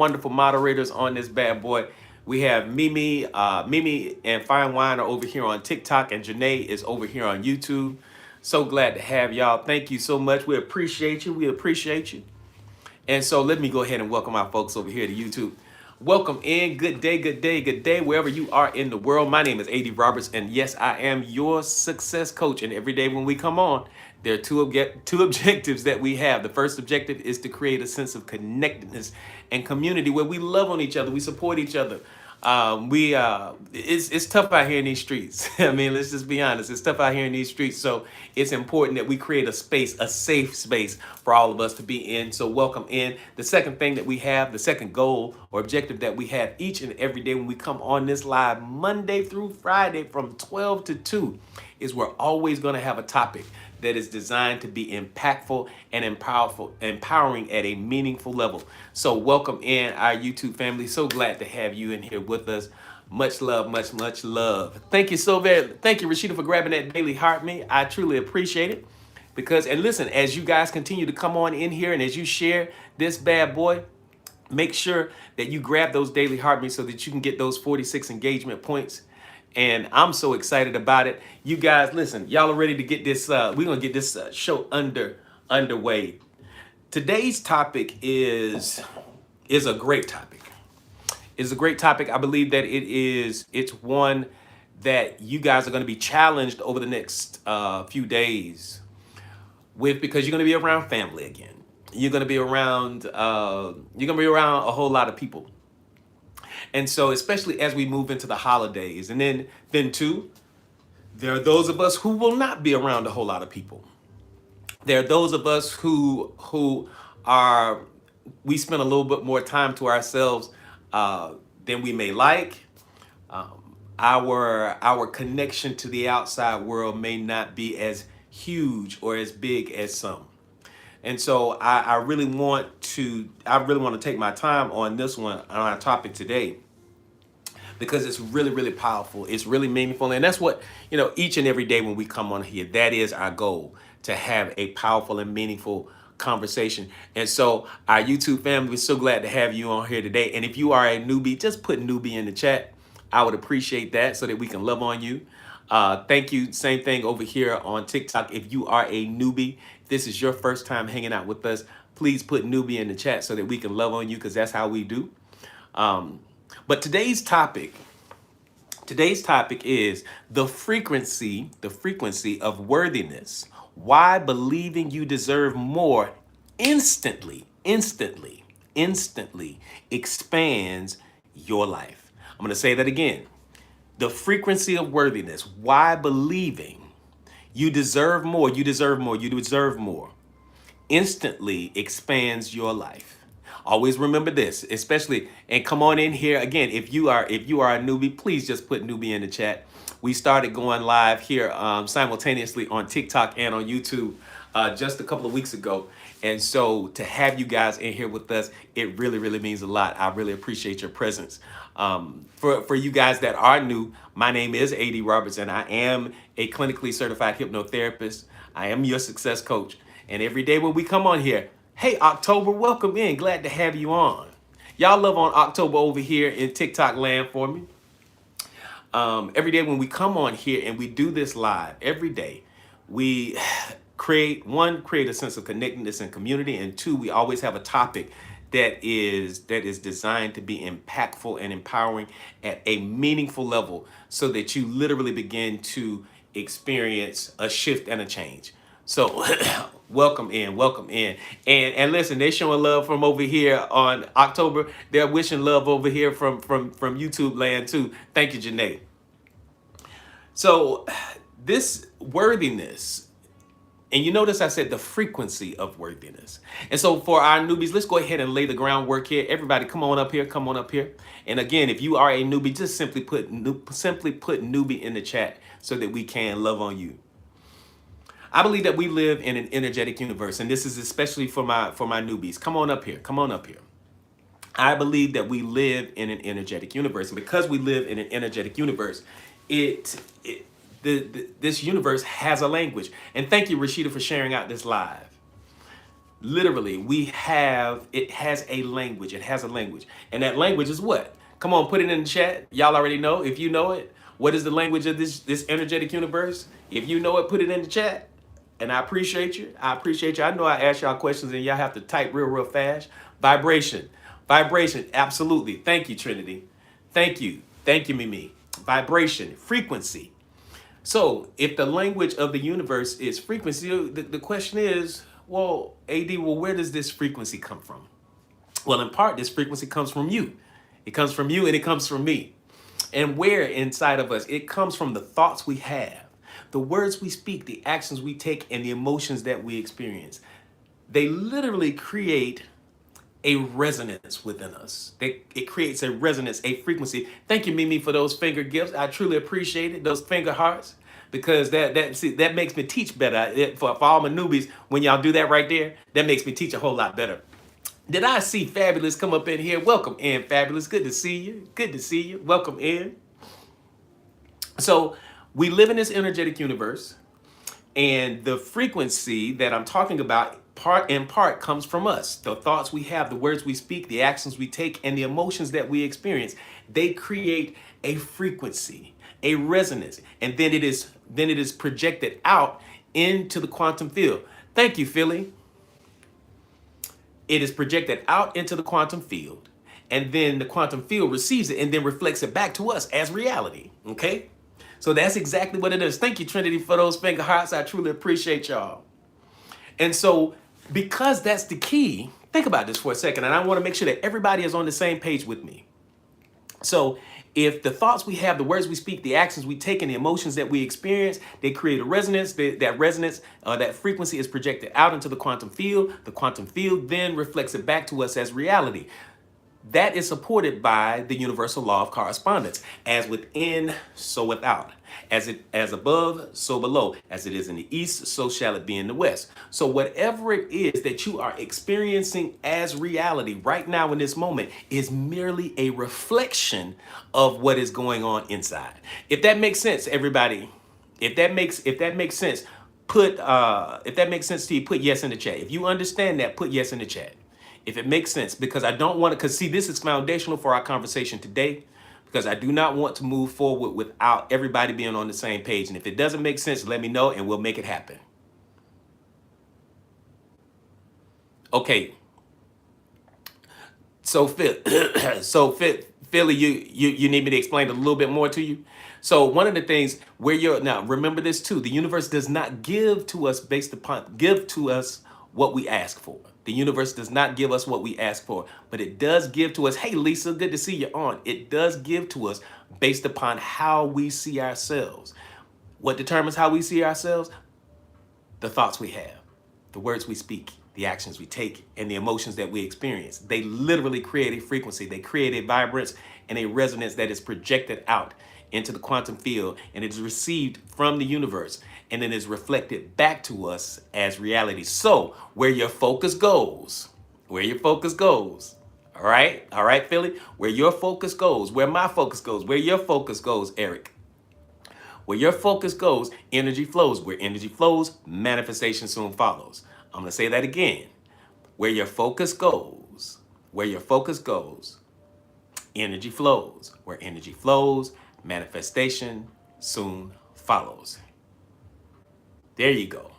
wonderful moderators on this bad boy. We have Mimi and Fine Wine are over here on TikTok, and Janae is over here on YouTube. So glad to have y'all. Thank you so much. We appreciate you. We appreciate you. And so let me go ahead and welcome our folks over here to YouTube. Welcome in. Good day, good day, good day, wherever you are in the world. My name is A.D. Roberts, and yes, I am your success coach. And every day when we come on, there are two objectives that we have. The first objective is to create a sense of connectedness and community where we love on each other, we support each other. It's tough out here in these streets. I mean, let's just be honest. It's tough out here in these streets. So it's important that we create a space, a safe space for all of us to be in. So welcome in. The second thing that we have, the second goal or objective that we have each and every day when we come on this live Monday through Friday from 12 to 2 is we're always going to have a topic that is designed to be impactful and empowering at a meaningful level. So welcome in our YouTube family. So glad to have you in here with us. Much love, much love. Thank you thank you, Rashida, for grabbing that daily heart me. I truly appreciate it. And listen, as you guys continue to come on in here and as you share this bad boy, make sure that you grab those daily heart me so that you can get those 46 engagement points. And I'm so excited about it. You guys, listen, y'all are ready to get this. We're gonna get this show underway. Today's topic is a great topic. It's a great topic. I believe that it's one that you guys are going to be challenged over the next few days with, because you're going to be around family again. You're going to be around a whole lot of people. And so, especially as we move into the holidays, and then too, there are those of us who will not be around a whole lot of people. There are those of us who are, we spend a little bit more time to ourselves than we may like. Our connection to the outside world may not be as huge or as big as some. And so I really want to take my time on this one, on our topic today, because it's really, really powerful. It's really meaningful. And that's what, each and every day when we come on here, that is our goal, to have a powerful and meaningful conversation. And so our YouTube family, we're so glad to have you on here today. And if you are a newbie, just put newbie in the chat. I would appreciate that so that we can love on you. Thank you. Same thing over here on TikTok. If you are a newbie, this is your first time hanging out with us, please put newbie in the chat so that we can love on you, because that's how we do. But today's topic is the frequency of worthiness. Why believing you deserve more instantly expands your life. I'm going to say that again. The frequency of worthiness. Why believing you deserve more, instantly expands your life. Always remember this, especially, and come on in here again. If you are a newbie, please just put newbie in the chat. We started going live here simultaneously on TikTok and on YouTube just a couple of weeks ago. And so to have you guys in here with us, it really, really means a lot. I really appreciate your presence. For you guys that are new, my name is A.D. Roberts, and I am a clinically certified hypnotherapist. I am your success coach. And every day when we come on here, hey, October, welcome in. Glad to have you on. Y'all love on October over here in TikTok land for me. Every day when we come on here and we do this live, every day, we create a sense of connectedness and community, and two, we always have a topic that is designed to be impactful and empowering at a meaningful level, so that you literally begin to experience a shift and a change. So welcome in. And listen, they're showing love from over here on October. They're wishing love over here from YouTube land too. Thank you, Janae. So this worthiness, and you notice I said the frequency of worthiness. And so for our newbies, let's go ahead and lay the groundwork here. Everybody, come on up here. And again, if you are a newbie, just simply put newbie in the chat so that we can love on you. I believe that we live in an energetic universe, and this is especially for my newbies. Come on up here. I believe that we live in an energetic universe, and because we live in an energetic universe, this universe has a language. And thank you, Rashida, for sharing out this live. Literally, it has a language. It has a language. And that language is what? Come on, put it in the chat. Y'all already know. If you know it, what is the language of this energetic universe? If you know it, put it in the chat. And I appreciate you. I appreciate you. I know I ask y'all questions and y'all have to type real fast. Vibration. Vibration. Absolutely. Thank you, Trinity. Thank you. Thank you, Mimi. Vibration. Frequency. So if the language of the universe is frequency, the question is, well, AD, well, where does this frequency come from? Well, in part, this frequency comes from you. It comes from you and it comes from me. And where inside of us? It comes from the thoughts we have, the words we speak, the actions we take, and the emotions that we experience. They literally create a resonance within us. It creates a resonance, a frequency. Thank you, Mimi, for those finger gifts. I truly appreciate it, those finger hearts, because that makes me teach better. For all my newbies, when y'all do that right there, that makes me teach a whole lot better. Did I see Fabulous come up in here? Welcome in, Fabulous. Good to see you. Good to see you. Welcome in. So we live in this energetic universe, and the frequency that I'm talking about in part comes from us. The thoughts we have, the words we speak, the actions we take, and the emotions that we experience, they create a frequency, a resonance, and then it is projected out into the quantum field. Thank you, Philly. It is projected out into the quantum field, and then the quantum field receives it and then reflects it back to us as reality. Okay? So that's exactly what it is. Thank you, Trinity, for those finger hearts. I truly appreciate y'all. And so, because that's the key, think about this for a second, and I want to make sure that everybody is on the same page with me. So, if the thoughts we have, the words we speak, the actions we take, and the emotions that we experience, they create a resonance. That resonance, that frequency is projected out into the quantum field. The quantum field then reflects it back to us as reality. That is supported by the universal law of correspondence. As within, so without. As above, so below. As it is in the east, so shall it be in the west. So whatever it is that you are experiencing as reality right now in this moment is merely a reflection of what is going on inside. If that makes sense, everybody, if that makes sense, if that makes sense to you, put yes in the chat. If you understand that, put yes in the chat. If it makes sense, because I don't want to, because see, this is foundational for our conversation today, because I do not want to move forward without everybody being on the same page. And if it doesn't make sense, let me know and we'll make it happen. Okay. So Philly, you need me to explain a little bit more to you. So one of the things where now remember this too, the universe does not give to us what we ask for. The universe does not give us what we ask for, but it does give to us. Hey, Lisa, good to see you on. It does give to us based upon how we see ourselves. What determines how we see ourselves? The thoughts we have, the words we speak, the actions we take, and the emotions that we experience. They literally create a frequency. They create a vibrance and a resonance that is projected out into the quantum field, and it is received from the universe, and then is reflected back to us as reality. So where your focus goes, all right, Philly, where your focus goes, where my focus goes, where your focus goes, Eric. Where your focus goes, energy flows. Where energy flows, manifestation soon follows. I'm gonna say that again. Where your focus goes, energy flows. Where energy flows, manifestation soon follows. There you go.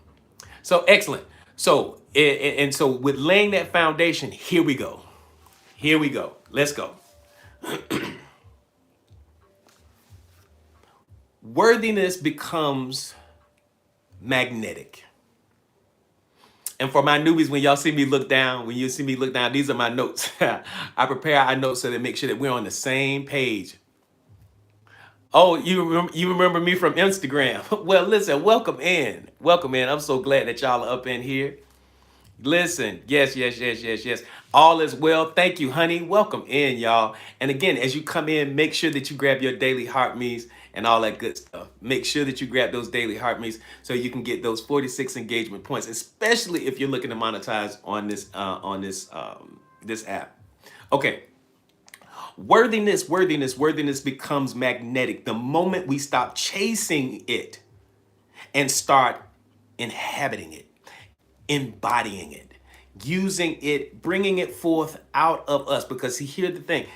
So excellent. So, and so with laying that foundation, here we go. Let's go. Worthiness becomes magnetic. And for my newbies, when you see me look down, these are my notes. I prepare our notes so to make sure that we're on the same page. Oh, you remember me from Instagram? Well, listen, welcome in. I'm so glad that y'all are up in here. Listen, yes. All is well. Thank you, honey. Welcome in, y'all. And again, as you come in, make sure that you grab your daily heart meets and all that good stuff. Make sure that you grab those daily heart meets so you can get those 46 engagement points, especially if you're looking to monetize on this app. Okay. Worthiness becomes magnetic the moment we stop chasing it and start inhabiting it, embodying it, using it, bringing it forth out of us. Because see, here's the thing,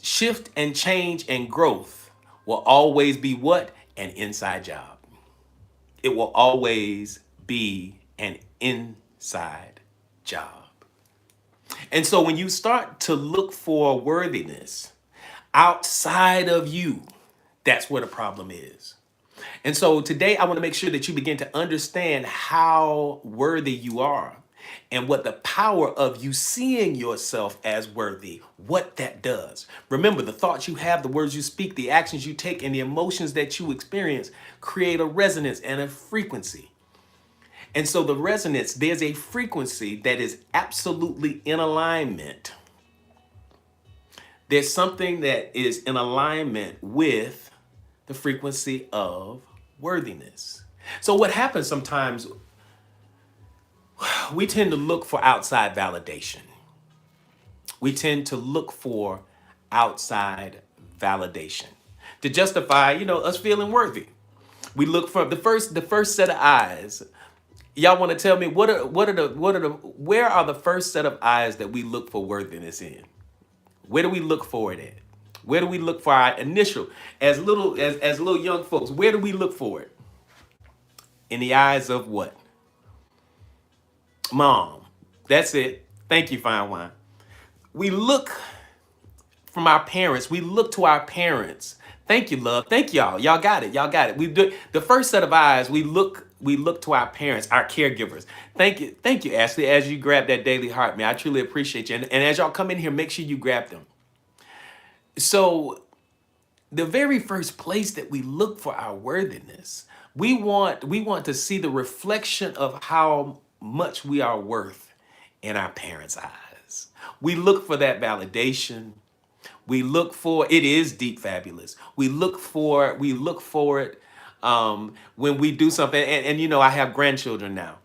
shift and change and growth will always be what? An inside job. It will always be an inside job. And so when you start to look for worthiness outside of you, that's where the problem is. And so today I want to make sure that you begin to understand how worthy you are and what the power of you seeing yourself as worthy, what that does. Remember, the thoughts you have, the words you speak, the actions you take, and the emotions that you experience create a resonance and a frequency. And so the resonance, there's a frequency that is absolutely in alignment. There's something that is in alignment with the frequency of worthiness. So what happens sometimes, we tend to look for outside validation. We tend to look for outside validation to justify, us feeling worthy. We look for the first set of eyes. Y'all want to tell me where are the first set of eyes that we look for worthiness in? Where do we look for it at? Where do we look for our initial, as little young folks, where do we look for it? In the eyes of what? Mom. That's it. Thank you, fine wine. We look from our parents. We look to our parents. Thank you, love. Thank y'all. Y'all got it. Y'all got it. We do the first set of eyes. We look to our parents, our caregivers. Thank you, Ashley. As you grab that daily heart, man, I truly appreciate you. And as y'all come in here, make sure you grab them. So, the very first place that we look for our worthiness, we want to see the reflection of how much we are worth in our parents' eyes. We look for that validation. We look for, it is deep fabulous. We look for it when we do something. And I have grandchildren now.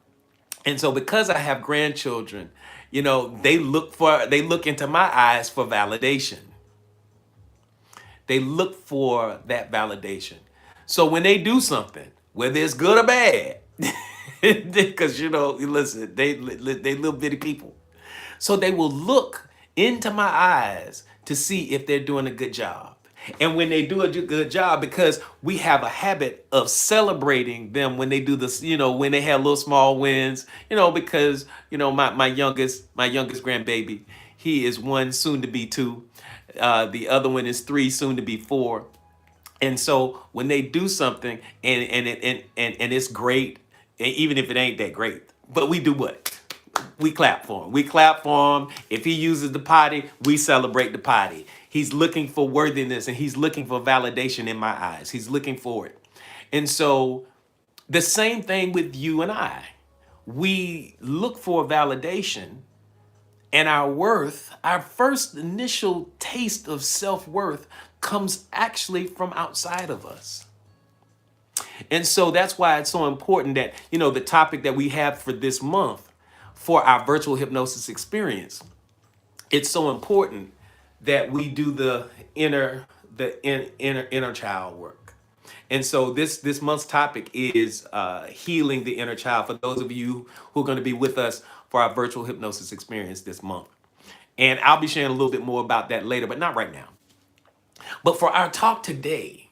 And so because I have grandchildren, they look into my eyes for validation. They look for that validation. So when they do something, whether it's good or bad, because listen, they little bitty people. So they will look into my eyes to see if they're doing a good job. And when they do a good job, because we have a habit of celebrating them when they do this, when they have little small wins, because, my youngest grandbaby, he is 1, soon to be 2. The other one is 3, soon to be 4. And so when they do something and it's great, and even if it ain't that great, but we do what? We clap for him. We clap for him. If he uses the potty, we celebrate the potty. He's looking for worthiness and he's looking for validation in my eyes. He's looking for it. And so the same thing with you and I. We look for validation, and our worth, our first initial taste of self-worth comes actually from outside of us. And so that's why it's so important that, the topic that we have for this month for our virtual hypnosis experience, it's so important that we do the inner child work. And so this month's topic is healing the inner child, for those of you who are going to be with us for our virtual hypnosis experience this month. And I'll be sharing a little bit more about that later, but not right now. But for our talk today,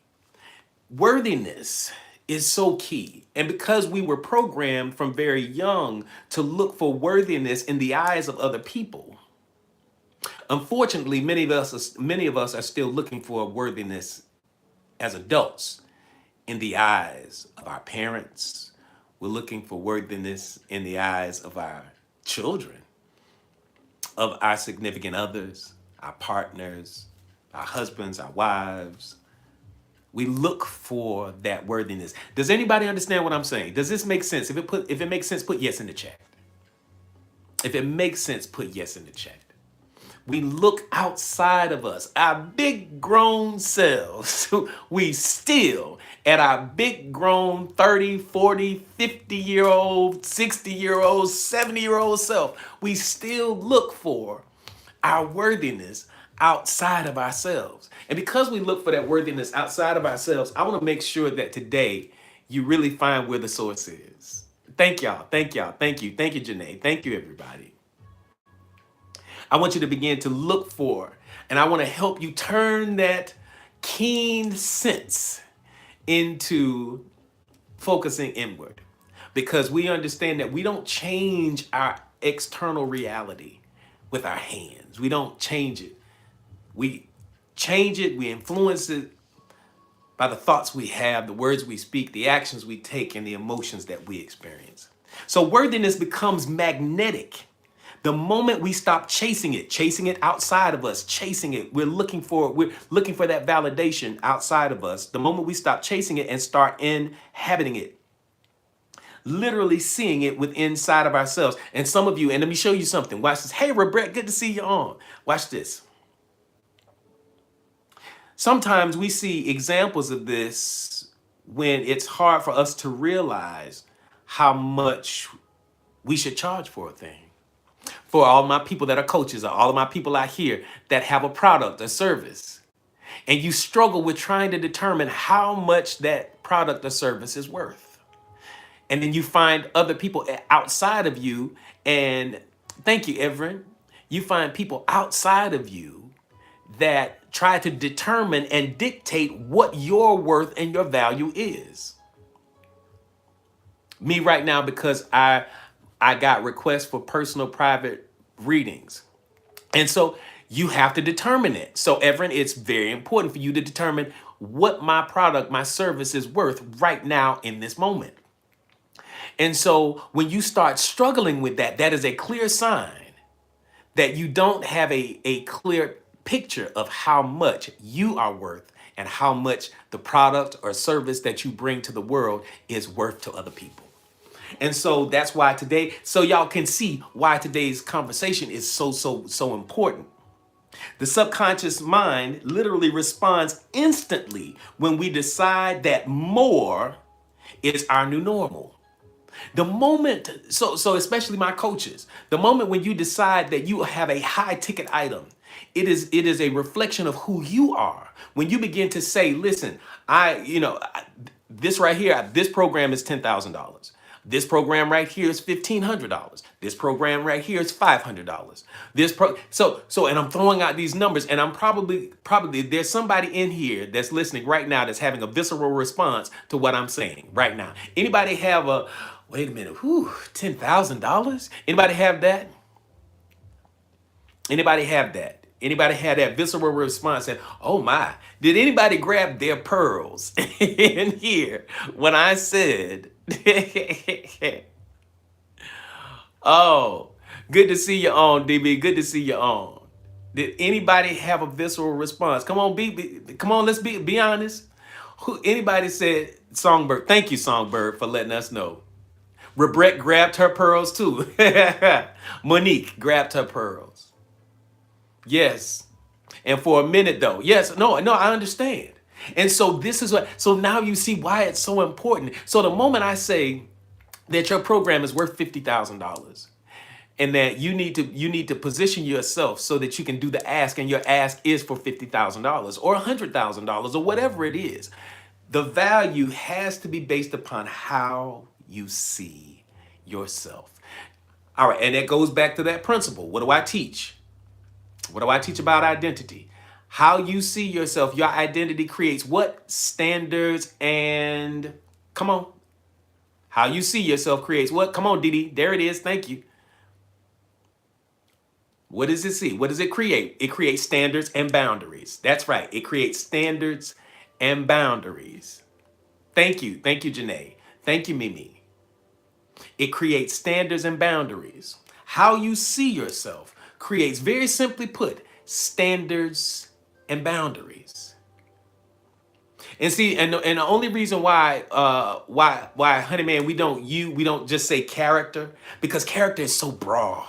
worthiness is so key. And because we were programmed from very young to look for worthiness in the eyes of other people, unfortunately, many of us are still looking for worthiness as adults in the eyes of our parents. We're looking for worthiness in the eyes of our children, of our significant others, our partners, our husbands, our wives. We look for that worthiness. Does anybody understand what I'm saying? Does this make sense? If it makes sense, put yes in the chat. If it makes sense, put yes in the chat. We look outside of us, our big grown selves. We still, at our big grown 30, 40, 50-year-old, 60-year-old, 70-year-old self, we still look for our worthiness outside of ourselves. And because we look for that worthiness outside of ourselves, I want to make sure that today you really find where the source is. Thank y'all. Thank y'all. Thank you. Thank you, Janae. Thank you, everybody. I want you to begin to look for, and I want to help you turn that keen sense into focusing inward, because we understand that we don't change our external reality with our hands. We don't change it. We change it, we influence it by the thoughts we have, the words we speak, the actions we take, and the emotions that we experience. So worthiness becomes magnetic the moment we stop chasing it outside of us, chasing it. We're looking for that validation outside of us. The moment we stop chasing it and start inhabiting it, literally seeing it within inside of ourselves. And some of you, and let me show you something. Watch this. Hey, Rebecca, good to see you on. Watch this. Sometimes we see examples of this when it's hard for us to realize how much we should charge for a thing. For all my people that are coaches, or all of my people out here that have a product, a service, and you struggle with trying to determine how much that product or service is worth. And then you find other people outside of you, and thank you, Everin. You find people outside of you that try to determine and dictate what your worth and your value is. Me right now, because I got requests for personal private readings. And so you have to determine it. So Everin, it's very important for you to determine what my product, my service is worth right now in this moment. And so when you start struggling with that, that is a clear sign that you don't have a clear picture of how much you are worth and how much the product or service that you bring to the world is worth to other people. And so that's why today, so y'all can see why today's conversation is so important. The subconscious mind literally responds instantly when we decide that more is our new normal. The moment, so especially my coaches, the moment when you decide that you have a high ticket item, it is a reflection of who you are. When you begin to say, listen, this right here, this program is $10,000. This program right here is $1,500. This program right here is $500. And I'm throwing out these numbers, and I'm probably there's somebody in here that's listening right now that's having a visceral response to what I'm saying right now. Anybody have a wait a minute? $10,000? Anybody have that? Anybody have that? Anybody had that visceral response and, oh my, did anybody grab their pearls in here when I said, oh, good to see you on, DB. Good to see you on. Did anybody have a visceral response? Come on, come on, let's be honest. Anybody said Songbird? Thank you, Songbird, for letting us know. Rebecca grabbed her pearls too. Monique grabbed her pearls. Yes. And for a minute though, yes, no, I understand. And so this is so now you see why it's so important. So the moment I say that your program is worth $50,000 and that you need to position yourself so that you can do the ask, and your ask is for $50,000 or $100,000 or whatever it is, the value has to be based upon how you see yourself. All right, and that goes back to that principle. What do I teach? What do I teach about identity? How you see yourself, your identity creates what? Standards and, come on. How you see yourself creates what? Come on, Didi. There it is. Thank you. What does it see? What does it create? It creates standards and boundaries. That's right. It creates standards and boundaries. Thank you. Thank you, Janae. Thank you, Mimi. It creates standards and boundaries. How you see yourself creates, very simply put, standards and boundaries. And see, and the only reason why Honey Man, we don't just say character, because character is so broad.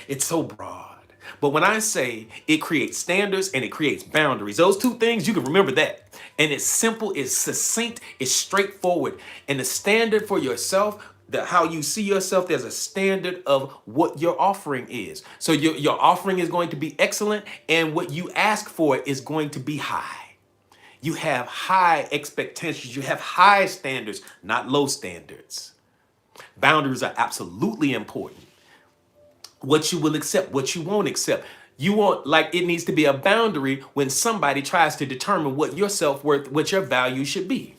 It's so broad. But when I say it creates standards and it creates boundaries, those two things, you can remember that. And it's simple, it's succinct, it's straightforward. And the standard for yourself, how you see yourself, there's a standard of what your offering is. So your offering is going to be excellent, and what you ask for is going to be high. You have high expectations. You have high standards, not low standards. Boundaries are absolutely important. What you will accept, what you won't accept. You want, like, it needs to be a boundary when somebody tries to determine what your self-worth, what your value should be.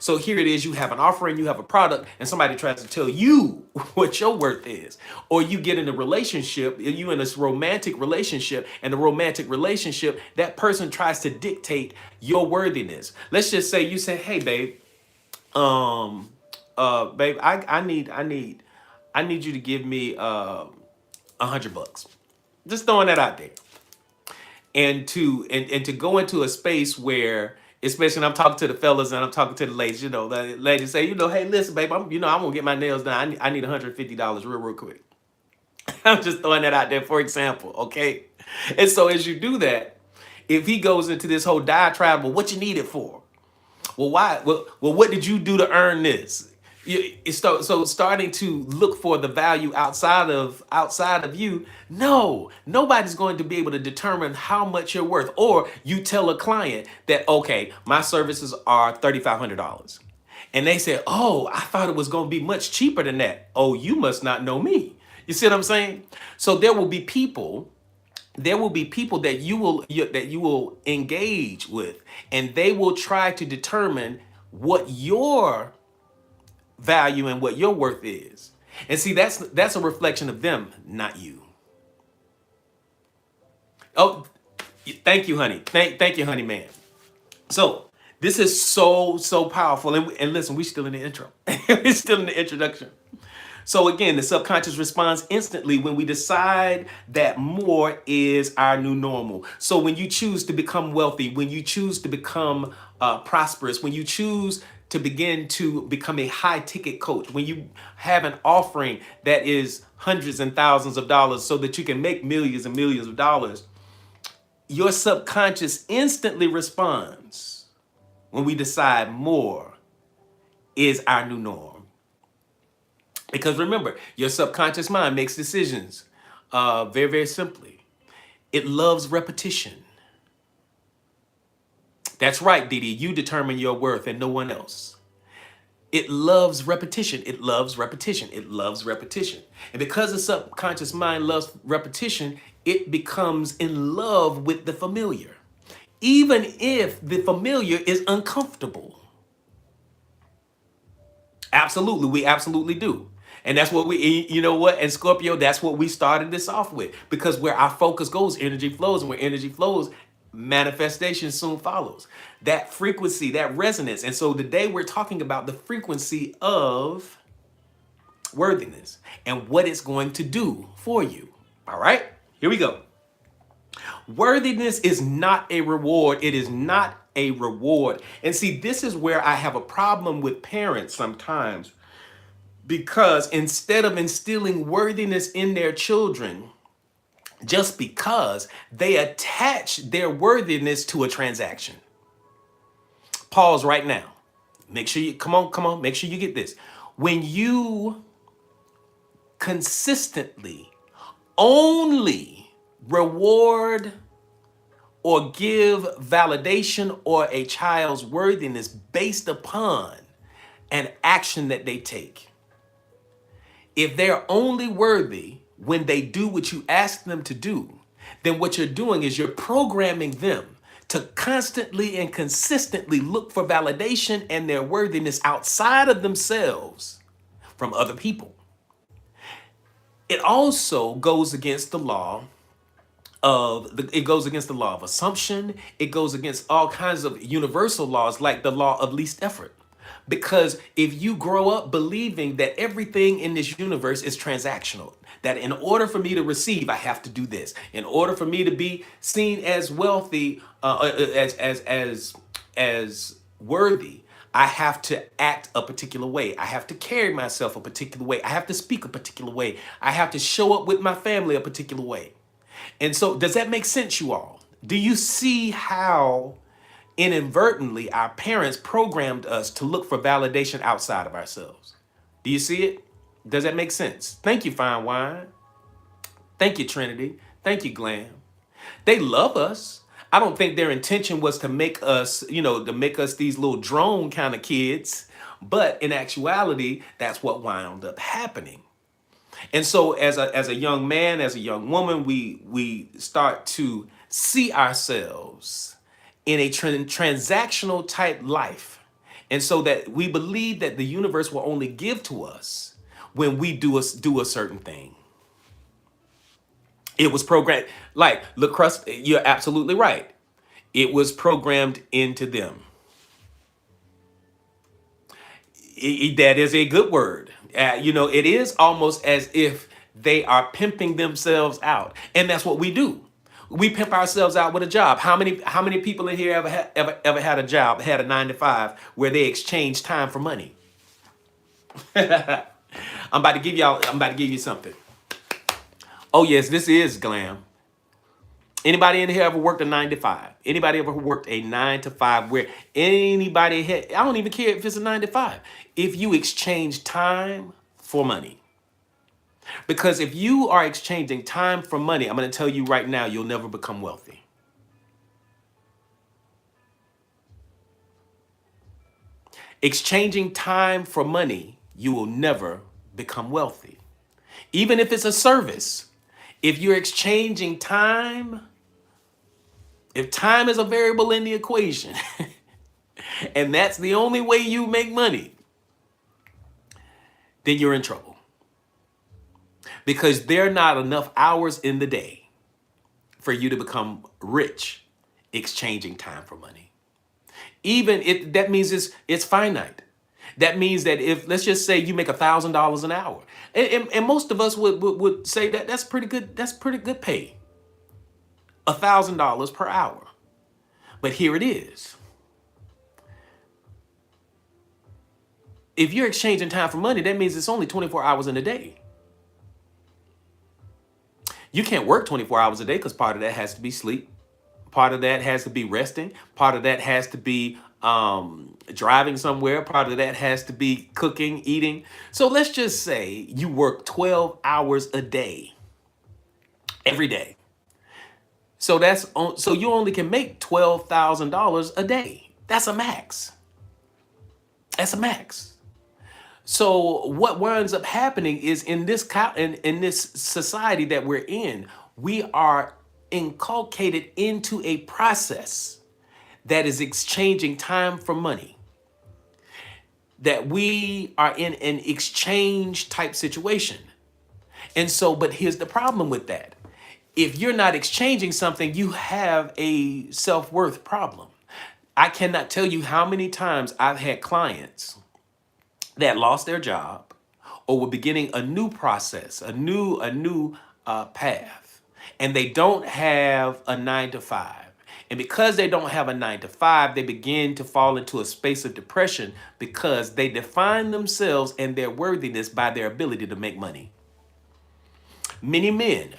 So here it is, you have an offering, you have a product, and somebody tries to tell you what your worth is. Or you get in a relationship, you in this romantic relationship, and the romantic relationship, that person tries to dictate your worthiness. Let's just say you say, hey babe, babe, I need you to give me $100. Just throwing that out there. And to go into a space where, especially when I'm talking to the fellas and I'm talking to the ladies, the ladies say, hey, listen, babe, I'm gonna get my nails done. I need $150 real quick. I'm just throwing that out there for example, okay? And so as you do that, if he goes into this whole diatribe, well, what you need it for? Well, why? Well, what did you do to earn this? So starting to look for the value outside of you. No, nobody's going to be able to determine how much you're worth. Or you tell a client that, okay, my services are $3,500, and they say, oh, I thought it was going to be much cheaper than that. Oh, you must not know me. You see what I'm saying? So there will be people that you will engage with, and they will try to determine what your value and what your worth is. And see, that's a reflection of them, not you. Oh, thank you, honey. Thank you, honey, man. So this is so powerful. And listen, we still in the intro. We're still in the introduction. So again, the subconscious responds instantly when we decide that more is our new normal. So when you choose to become wealthy, when you choose to become prosperous, when you choose to begin to become a high ticket coach, when you have an offering that is hundreds and thousands of dollars so that you can make millions and millions of dollars, your subconscious instantly responds when we decide more is our new norm. Because remember, your subconscious mind makes decisions very, very simply. It loves repetition. That's right, Didi. You determine your worth and no one else. It loves repetition. It loves repetition. It loves repetition. And because the subconscious mind loves repetition, it becomes in love with the familiar, even if the familiar is uncomfortable. Absolutely, we absolutely do. And that's what you know what? And Scorpio, that's what we started this off with. Because where our focus goes, energy flows. And where energy flows, manifestation soon follows. That frequency, that resonance. And so today we're talking about the frequency of worthiness and what it's going to do for you. All right, here we go. Worthiness is not a reward. It is not a reward. And see, this is where I have a problem with parents sometimes, because instead of instilling worthiness in their children, just because they attach their worthiness to a transaction. Pause right now. Make sure you, come on, make sure you get this. When you consistently only reward or give validation or a child's worthiness based upon an action that they take, if they're only worthy when they do what you ask them to do, then what you're doing is you're programming them to constantly and consistently look for validation and their worthiness outside of themselves from other people. It also goes against the law it goes against the law of assumption. It goes against all kinds of universal laws like the law of least effort. Because if you grow up believing that everything in this universe is transactional, that in order for me to receive, I have to do this. In order for me to be seen as wealthy, as worthy, I have to act a particular way. I have to carry myself a particular way. I have to speak a particular way. I have to show up with my family a particular way. And so, does that make sense, you all? Do you see how inadvertently our parents programmed us to look for validation outside of ourselves? Do you see it? Does that make sense? Thank you, Fine Wine. Thank you, Trinity. Thank you, Glam. They love us. I don't think their intention was to make us, to make us these little drone kind of kids, But in actuality, that's what wound up happening. And so as a young man, as a young woman, we start to see ourselves in a transactional type life. And so that we believe that the universe will only give to us when we do a certain thing. It was programmed, like LaCrust, you're absolutely right. It was programmed into them. That is a good word. It is almost as if they are pimping themselves out, and that's what we do. We pimp ourselves out with a job. How many people in here ever had a job, had a 9 to 5 where they exchange time for money? I'm about to give you something. Oh yes, this is glam. Anybody in here ever worked a 9 to 5? Anybody ever worked a 9 to 5 where anybody had, I don't even care if it's a 9 to 5. If you exchange time for money. Because if you are exchanging time for money, I'm going to tell you right now, you'll never become wealthy. Exchanging time for money, you will never become wealthy. Even if it's a service, if you're exchanging time, if time is a variable in the equation, and that's the only way you make money, then you're in trouble. Because there are not enough hours in the day for you to become rich exchanging time for money. Even if that means it's finite. That means that if, let's just say you make $1,000 an hour, and most of us would say that that's pretty good pay. $1,000 per hour. But here it is. If you're exchanging time for money, that means it's only 24 hours in a day. You can't work 24 hours a day because part of that has to be sleep. Part of that has to be resting. Part of that has to be driving somewhere. Part of that has to be cooking, eating. So let's just say you work 12 hours a day, every day. So so you only can make $12,000 a day. That's a max. That's a max. So what winds up happening is in this society that we're in, we are inculcated into a process that is exchanging time for money. That we are in an exchange type situation. And so, but here's the problem with that. If you're not exchanging something, you have a self-worth problem. I cannot tell you how many times I've had clients that lost their job or were beginning a new process, a new path, and they don't have a 9 to 5. And because they don't have a 9 to 5, they begin to fall into a space of depression because they define themselves and their worthiness by their ability to make money. Many men,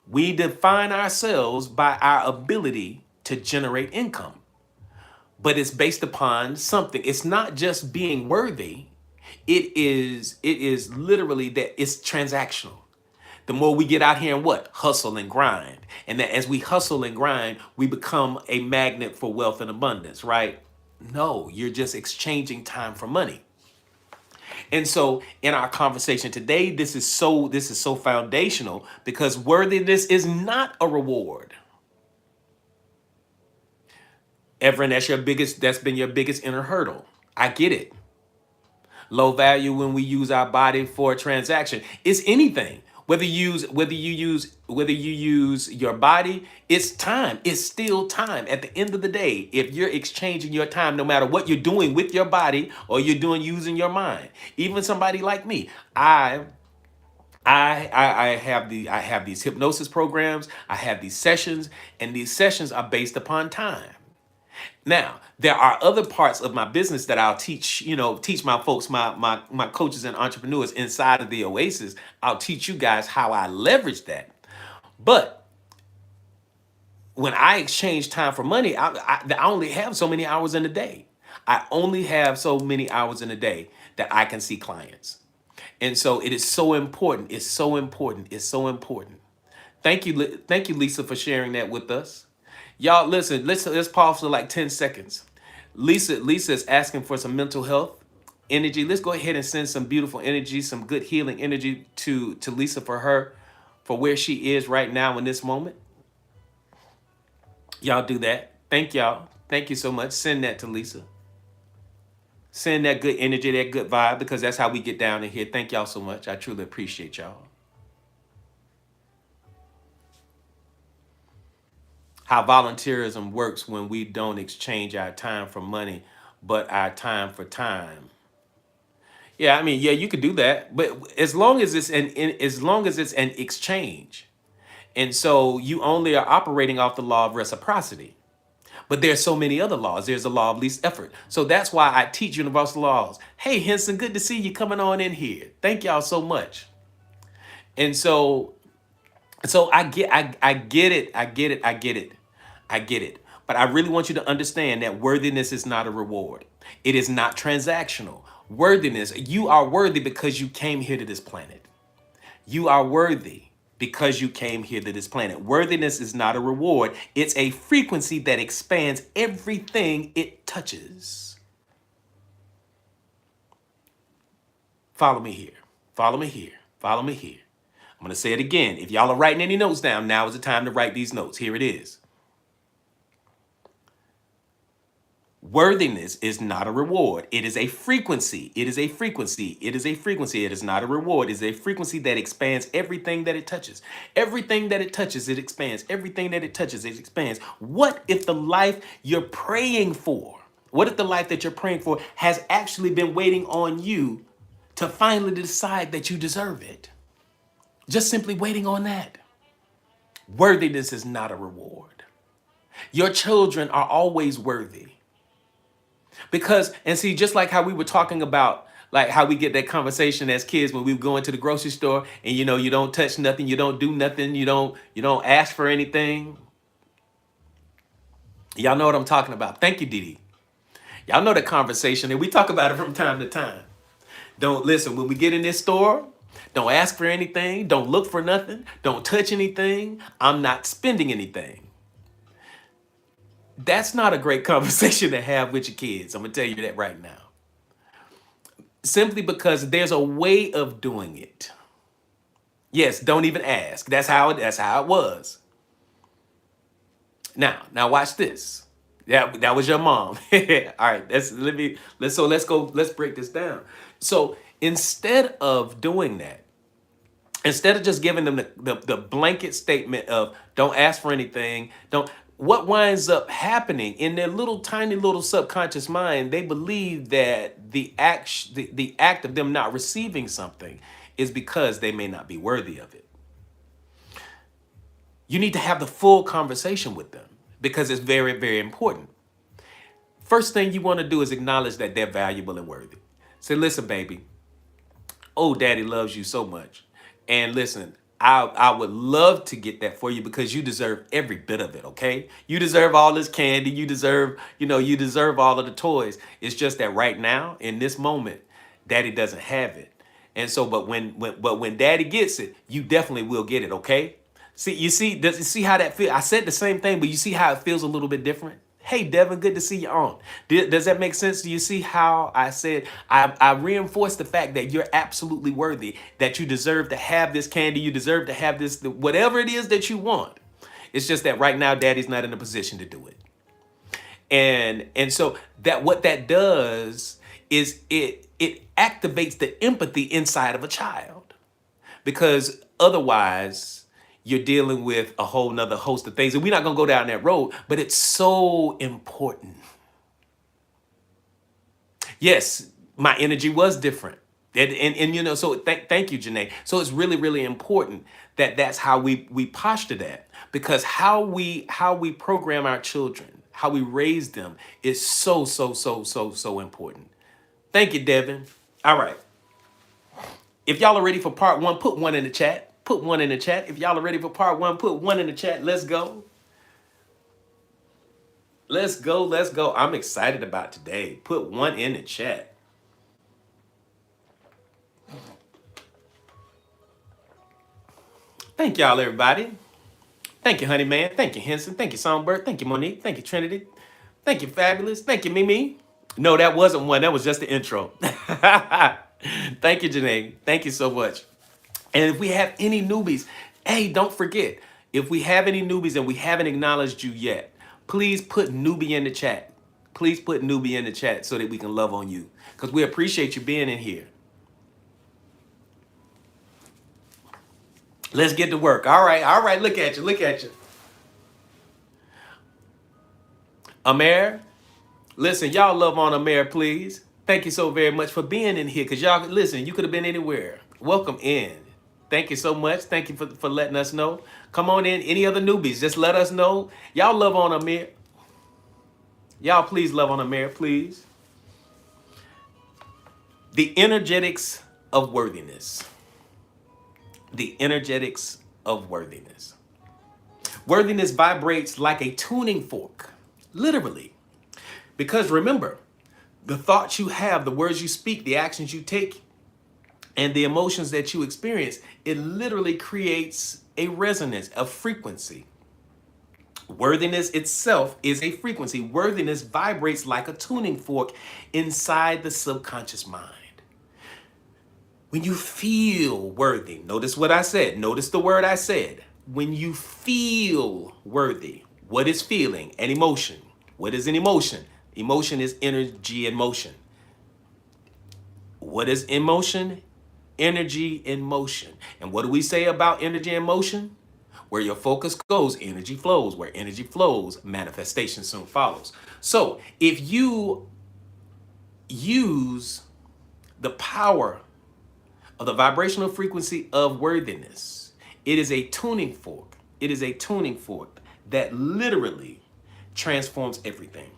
we define ourselves by our ability to generate income. But it's based upon something. It's not just being worthy. It is literally that it's transactional. The more we get out here and hustle and grind. And that as we hustle and grind, we become a magnet for wealth and abundance, right? No, you're just exchanging time for money. And so in our conversation today, this is so foundational because worthiness is not a reward. Everin, that's been your biggest inner hurdle. I get it. Low value when we use our body for a transaction. It's anything. Whether you use your body, it's time. It's still time. At the end of the day, if you're exchanging your time, no matter what you're doing with your body or you're doing using your mind, even somebody like me, I have these hypnosis programs. I have these sessions, and these sessions are based upon time. Now, there are other parts of my business that I'll teach my folks, my coaches and entrepreneurs inside of the Oasis. I'll teach you guys how I leverage that. But when I exchange time for money, I only have so many hours in a day. I only have so many hours in a day that I can see clients. And so it is so important. It's so important. It's so important. Thank you, Lisa, for sharing that with us. Y'all, listen, let's pause for like 10 seconds. Lisa is asking for some mental health energy. Let's go ahead and send some beautiful energy, some good healing energy to Lisa for her, for where she is right now in this moment. Y'all do that. Thank y'all. Thank you so much. Send that to Lisa. Send that good energy, that good vibe, because that's how we get down in here. Thank y'all so much. I truly appreciate y'all. How volunteerism works when we don't exchange our time for money, but our time for time. Yeah, I mean, yeah, you could do that, but as long as as long as it's an exchange, and so you only are operating off the law of reciprocity. But there's so many other laws. There's the law of least effort. So that's why I teach universal laws. Hey, Henson, good to see you coming on in here. Thank y'all so much. And so I get it. I get it. I get it. I get it. But I really want you to understand that worthiness is not a reward. It is not transactional. Worthiness, you are worthy because you came here to this planet. You are worthy because you came here to this planet. Worthiness is not a reward. It's a frequency that expands everything it touches. Follow me here. Follow me here. Follow me here. I'm going to say it again. If y'all are writing any notes down, now is the time to write these notes. Here it is. Worthiness is not a reward. It is a frequency. It is a frequency. It is a frequency. It is not a reward. It is a frequency that expands everything that it touches. Everything that it touches, it expands. Everything that it touches, it expands. What if the life you're praying for, what if the life that you're praying for has actually been waiting on you to finally decide that you deserve it? Just simply waiting on that. Worthiness is not a reward. Your children are always worthy. Because, and see, just like how we were talking about, like how we get that conversation as kids when we go into the grocery store and you don't touch nothing, you don't do nothing, you don't ask for anything. Y'all know what I'm talking about. Thank you, Didi. Y'all know the conversation and we talk about it from time to time. Don't listen, when we get in this store, don't ask for anything, don't look for nothing, don't touch anything. I'm not spending anything. That's not a great conversation to have with your kids. I'm going to tell you that right now. Simply because there's a way of doing it. Yes, don't even ask. That's how it was. Now watch this. Yeah, that was your mom. All right, let's break this down. So instead of doing that, instead of just giving them the blanket statement of don't ask for anything, what winds up happening in their little tiny little subconscious mind, they believe that the act of them not receiving something is because they may not be worthy of it. You need to have the full conversation with them because it's very, very important. First thing you want to do is acknowledge that they're valuable and worthy. Say, listen, baby, oh, daddy loves you so much. And listen, I would love to get that for you because you deserve every bit of it, okay? You deserve all this candy. You deserve all of the toys. It's just that right now, in this moment, daddy doesn't have it. And so, but when daddy gets it, you definitely will get it, okay? Does you see how that feels? I said the same thing, but you see how it feels a little bit different? Hey, Devin, good to see you on. Does that make sense? Do you see how I said, I reinforced the fact that you're absolutely worthy, that you deserve to have this candy, you deserve to have this, whatever it is that you want. It's just that right now, daddy's not in a position to do it. And so that what that does is it activates the empathy inside of a child. Because otherwise, you're dealing with a whole nother host of things. And we're not going to go down that road, but it's so important. Yes, my energy was different. And so thank you, Janae. So it's really, really important that that's how we posture that, because how we program our children, how we raise them is so important. Thank you, Devin. All right. If y'all are ready for part one, put one in the chat. Put one in the chat. If y'all are ready for part one, put one in the chat. Let's go. Let's go. Let's go. I'm excited about today. Put one in the chat. Thank y'all, everybody. Thank you, Honey Man. Thank you, Henson. Thank you, Songbird. Thank you, Monique. Thank you, Trinity. Thank you, Fabulous. Thank you, Mimi. No, that wasn't one. That was just the intro. Thank you, Janae. Thank you so much. And if we have any newbies, hey, don't forget, if we have any newbies and we haven't acknowledged you yet, please put newbie in the chat. Please put newbie in the chat so that we can love on you, because we appreciate you being in here. Let's get to work. All right. Look at you. Amer, listen, y'all love on Amer, please. Thank you so very much for being in here, because y'all, listen, you could have been anywhere. Welcome in. Thank you so much. Thank you for letting us know. Come on in. Any other newbies, just let us know. Y'all love on Amer. Y'all please love on Amer, please. The energetics of worthiness. The energetics of worthiness. Worthiness vibrates like a tuning fork, literally. Because remember, the thoughts you have, the words you speak, the actions you take, and the emotions that you experience, it literally creates a resonance, a frequency. Worthiness itself is a frequency. Worthiness vibrates like a tuning fork inside the subconscious mind. When you feel worthy, notice what I said. Notice the word I said. When you feel worthy, what is feeling? An emotion. What is an emotion? Emotion is energy in motion. What is emotion? Energy in motion. And what do we say about energy in motion? Where your focus goes, energy flows. Where energy flows, manifestation soon follows. So if you use the power of the vibrational frequency of worthiness, it is a tuning fork. It is a tuning fork that literally transforms everything.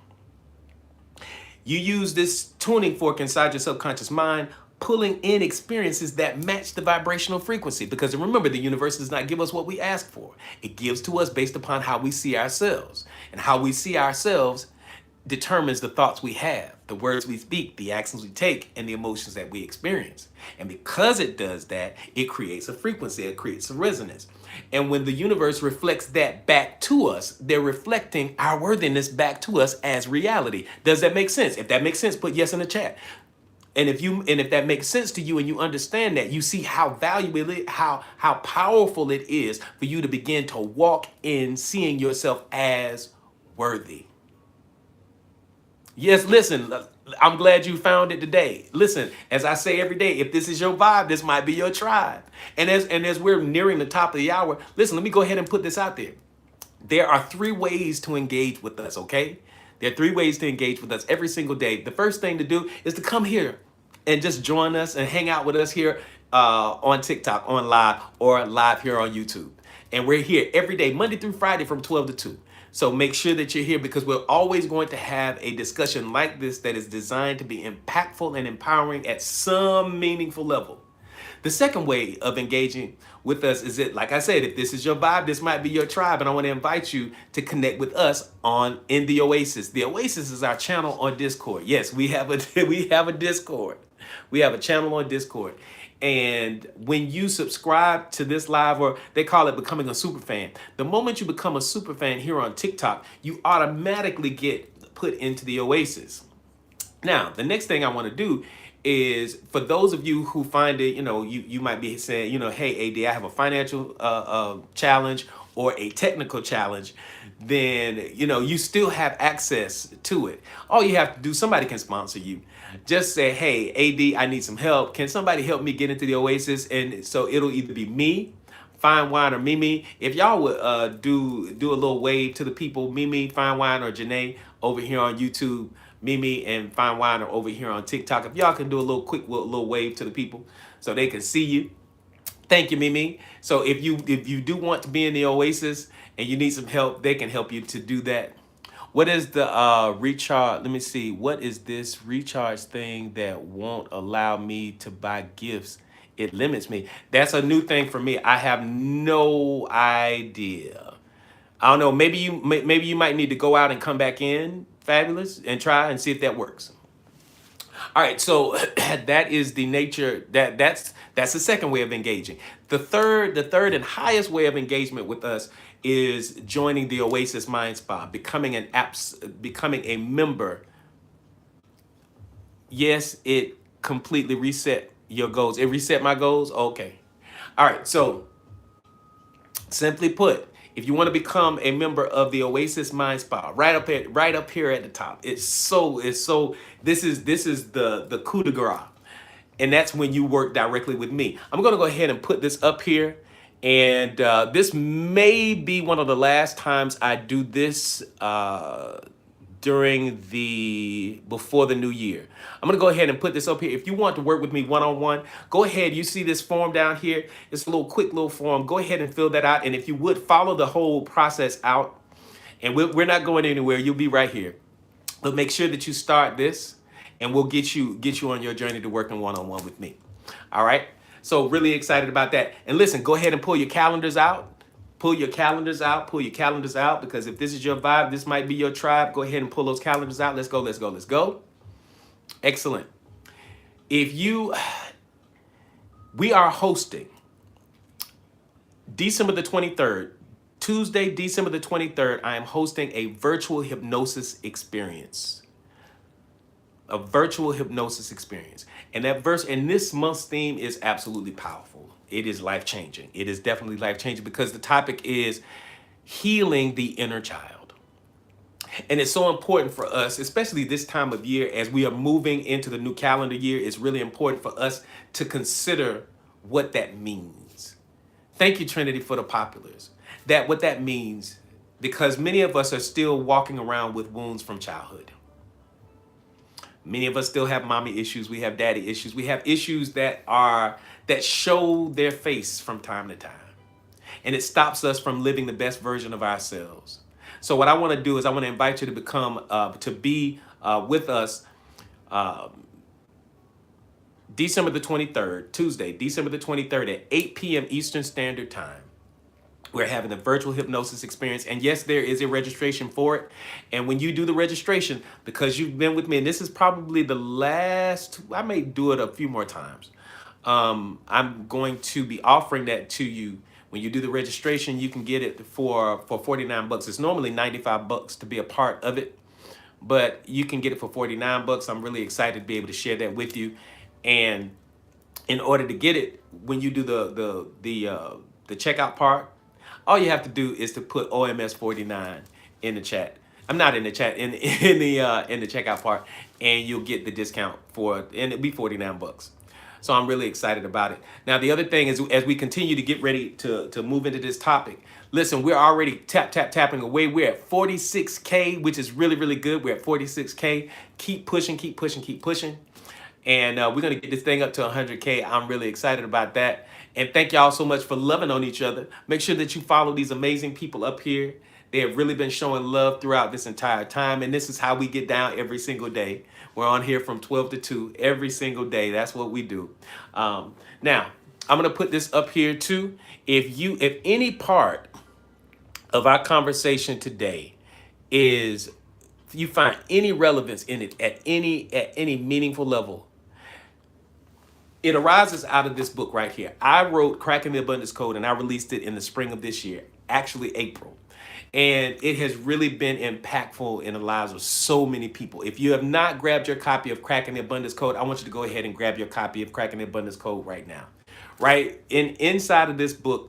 You use this tuning fork inside your subconscious mind, pulling in experiences that match the vibrational frequency. Because remember, the universe does not give us what we ask for. It gives to us based upon how we see ourselves. And how we see ourselves determines the thoughts we have, the words we speak, the actions we take, and the emotions that we experience. And because it does that, it creates a frequency, it creates a resonance. And when the universe reflects that back to us, they're reflecting our worthiness back to us as reality. Does that make sense? If that makes sense, put yes in the chat. And if that makes sense to you and you understand that, you see how valuable it, how powerful it is for you to begin to walk in seeing yourself as worthy. Yes, listen, I'm glad you found it today. Listen, as I say every day, if this is your vibe, this might be your tribe. And as we're nearing the top of the hour, listen, let me go ahead and put this out there. There are 3 ways to engage with us, okay? There are 3 ways to engage with us every single day. The first thing to do is to come here and just join us and hang out with us here on TikTok, on live, or live here on YouTube. And we're here every day, Monday through Friday from 12 to 2. So make sure that you're here, because we're always going to have a discussion like this that is designed to be impactful and empowering at some meaningful level. The second way of engaging with us is that, like I said, if this is your vibe, this might be your tribe, and I want to invite you to connect with us in the Oasis. The Oasis is our channel on Discord. Yes, we have a Discord. We have a channel on Discord. And when you subscribe to this live, or they call it becoming a super fan, the moment you become a super fan here on TikTok, you automatically get put into the Oasis. Now, the next thing I want to do is, for those of you who find it, you might be saying, hey, AD, I have a financial challenge or a technical challenge, then, you still have access to it. All you have to do, somebody can sponsor you. Just say, hey, AD, I need some help. Can somebody help me get into the Oasis? And so it'll either be me, Fine Wine, or Mimi. If y'all would do a little wave to the people, Mimi, Fine Wine, or Janae over here on YouTube, Mimi and Fine Wine are over here on TikTok. If y'all can do a little quick little wave to the people so they can see you. Thank you, Mimi. So if you do want to be in the Oasis and you need some help, they can help you to do that. What is the recharge? Let me see. What is this recharge thing that won't allow me to buy gifts? It limits me. That's a new thing for me. I have no idea. I don't know. Maybe you might need to go out and come back in, Fabulous, and try and see if that works. All right. So that is the nature. That's the second way of engaging. The third and highest way of engagement with us is joining the Oasis Mind Spa, becoming a member. Yes, it completely reset your goals. It reset my goals. Okay. All right. So simply put, if you want to become a member of the Oasis Mind Spa, right up here at the top, it's so this is the coup de grace, and that's when you work directly with me. I'm going to go ahead and put this up here, and this may be one of the last times I do this during the before the new year. I'm gonna go ahead and put this up here. If you want to work with me one-on-one, go ahead. You see this form down here? It's a little quick little form. Go ahead and fill that out. And if you would follow the whole process out, and we're not going anywhere. You'll be right here. But make sure that you start this, and we'll get you on your journey to working one-on-one with me. All right. So really excited about that. And listen, go ahead and pull your calendars out. Pull your calendars out. Pull your calendars out, because if this is your vibe, this might be your tribe. Go ahead and pull those calendars out. Let's go. Let's go. Let's go. Excellent. If you, we are hosting December the 23rd, Tuesday, December the 23rd. I am hosting a virtual hypnosis experience. A virtual hypnosis experience. And this month's theme is absolutely powerful. It is life-changing. It is definitely life-changing, because the topic is healing the inner child. And it's so important for us, especially this time of year, as we are moving into the new calendar year. It's really important for us to consider what that means. Thank you, Trinity, for the populars. What that means, because many of us are still walking around with wounds from childhood. Many of us still have mommy issues. We have daddy issues. We have issues that show their face from time to time. And it stops us from living the best version of ourselves. So what I want to do is I want to invite you to be with us December the 23rd, Tuesday, December the 23rd at 8 p.m. Eastern Standard Time. We're having a virtual hypnosis experience. And yes, there is a registration for it. And when you do the registration, because you've been with me, and this is probably the last, I may do it a few more times. I'm going to be offering that to you. When you do the registration, you can get it for $49. It's normally $95 to be a part of it, but you can get it for $49. I'm really excited to be able to share that with you. And in order to get it, when you do the checkout part, all you have to do is to put OMS 49 in the chat. I'm not in the chat, in the checkout part, and you'll get the discount and it'll be $49. So I'm really excited about it. Now, the other thing is, as we continue to get ready to move into this topic, listen, we're already tapping away. We're at 46K, which is really, really good. We're at 46K. Keep pushing, keep pushing, keep pushing. And we're going to get this thing up to 100K. I'm really excited about that. And thank y'all so much for loving on each other. Make sure that you follow these amazing people up here. They have really been showing love throughout this entire time. And this is how we get down every single day. We're on here from 12 to 2 every single day. That's what we do. Now, I'm going to put this up here too. If any part of our conversation today you find any relevance in it at any meaningful level, it arises out of this book right here. I wrote Cracking the Abundance Code, and I released it in the spring of this year, actually April. And it has really been impactful in the lives of so many people. If you have not grabbed your copy of Cracking the Abundance Code, I want you to go ahead and grab your copy of Cracking the Abundance Code right now. Right? Inside of this book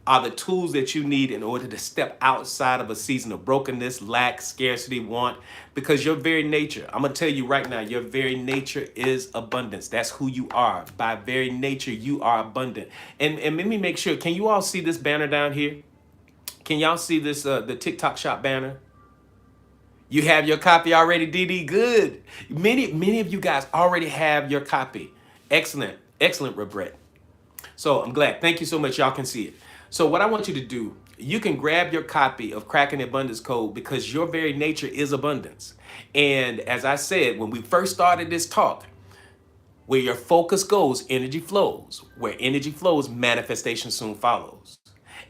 are the tools that you need in order to step outside of a season of brokenness, lack, scarcity, want, because your very nature, I'm going to tell you right now, your very nature is abundance. That's who you are. By very nature, you are abundant. And let me make sure, can you all see this banner down here? Can y'all see this, the TikTok shop banner? You have your copy already, DD? Good. Many of you guys already have your copy. Excellent. Excellent, Regret. So I'm glad. Thank you so much. Y'all can see it. So what I want you to do, you can grab your copy of Cracking the Abundance Code, because your very nature is abundance. And as I said, when we first started this talk, where your focus goes, energy flows. Where energy flows, manifestation soon follows.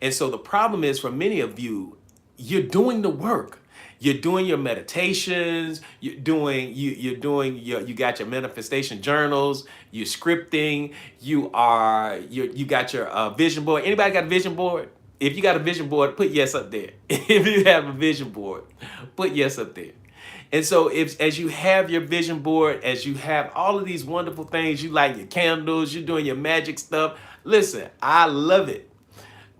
And so the problem is, for many of you, you're doing the work. You're doing your meditations, you got your manifestation journals, you're scripting, you got your vision board. Anybody got a vision board? If you got a vision board, put yes up there. If you have a vision board, put yes up there. And so if as you have your vision board, as you have all of these wonderful things, you light your candles, you're doing your magic stuff. Listen, I love it.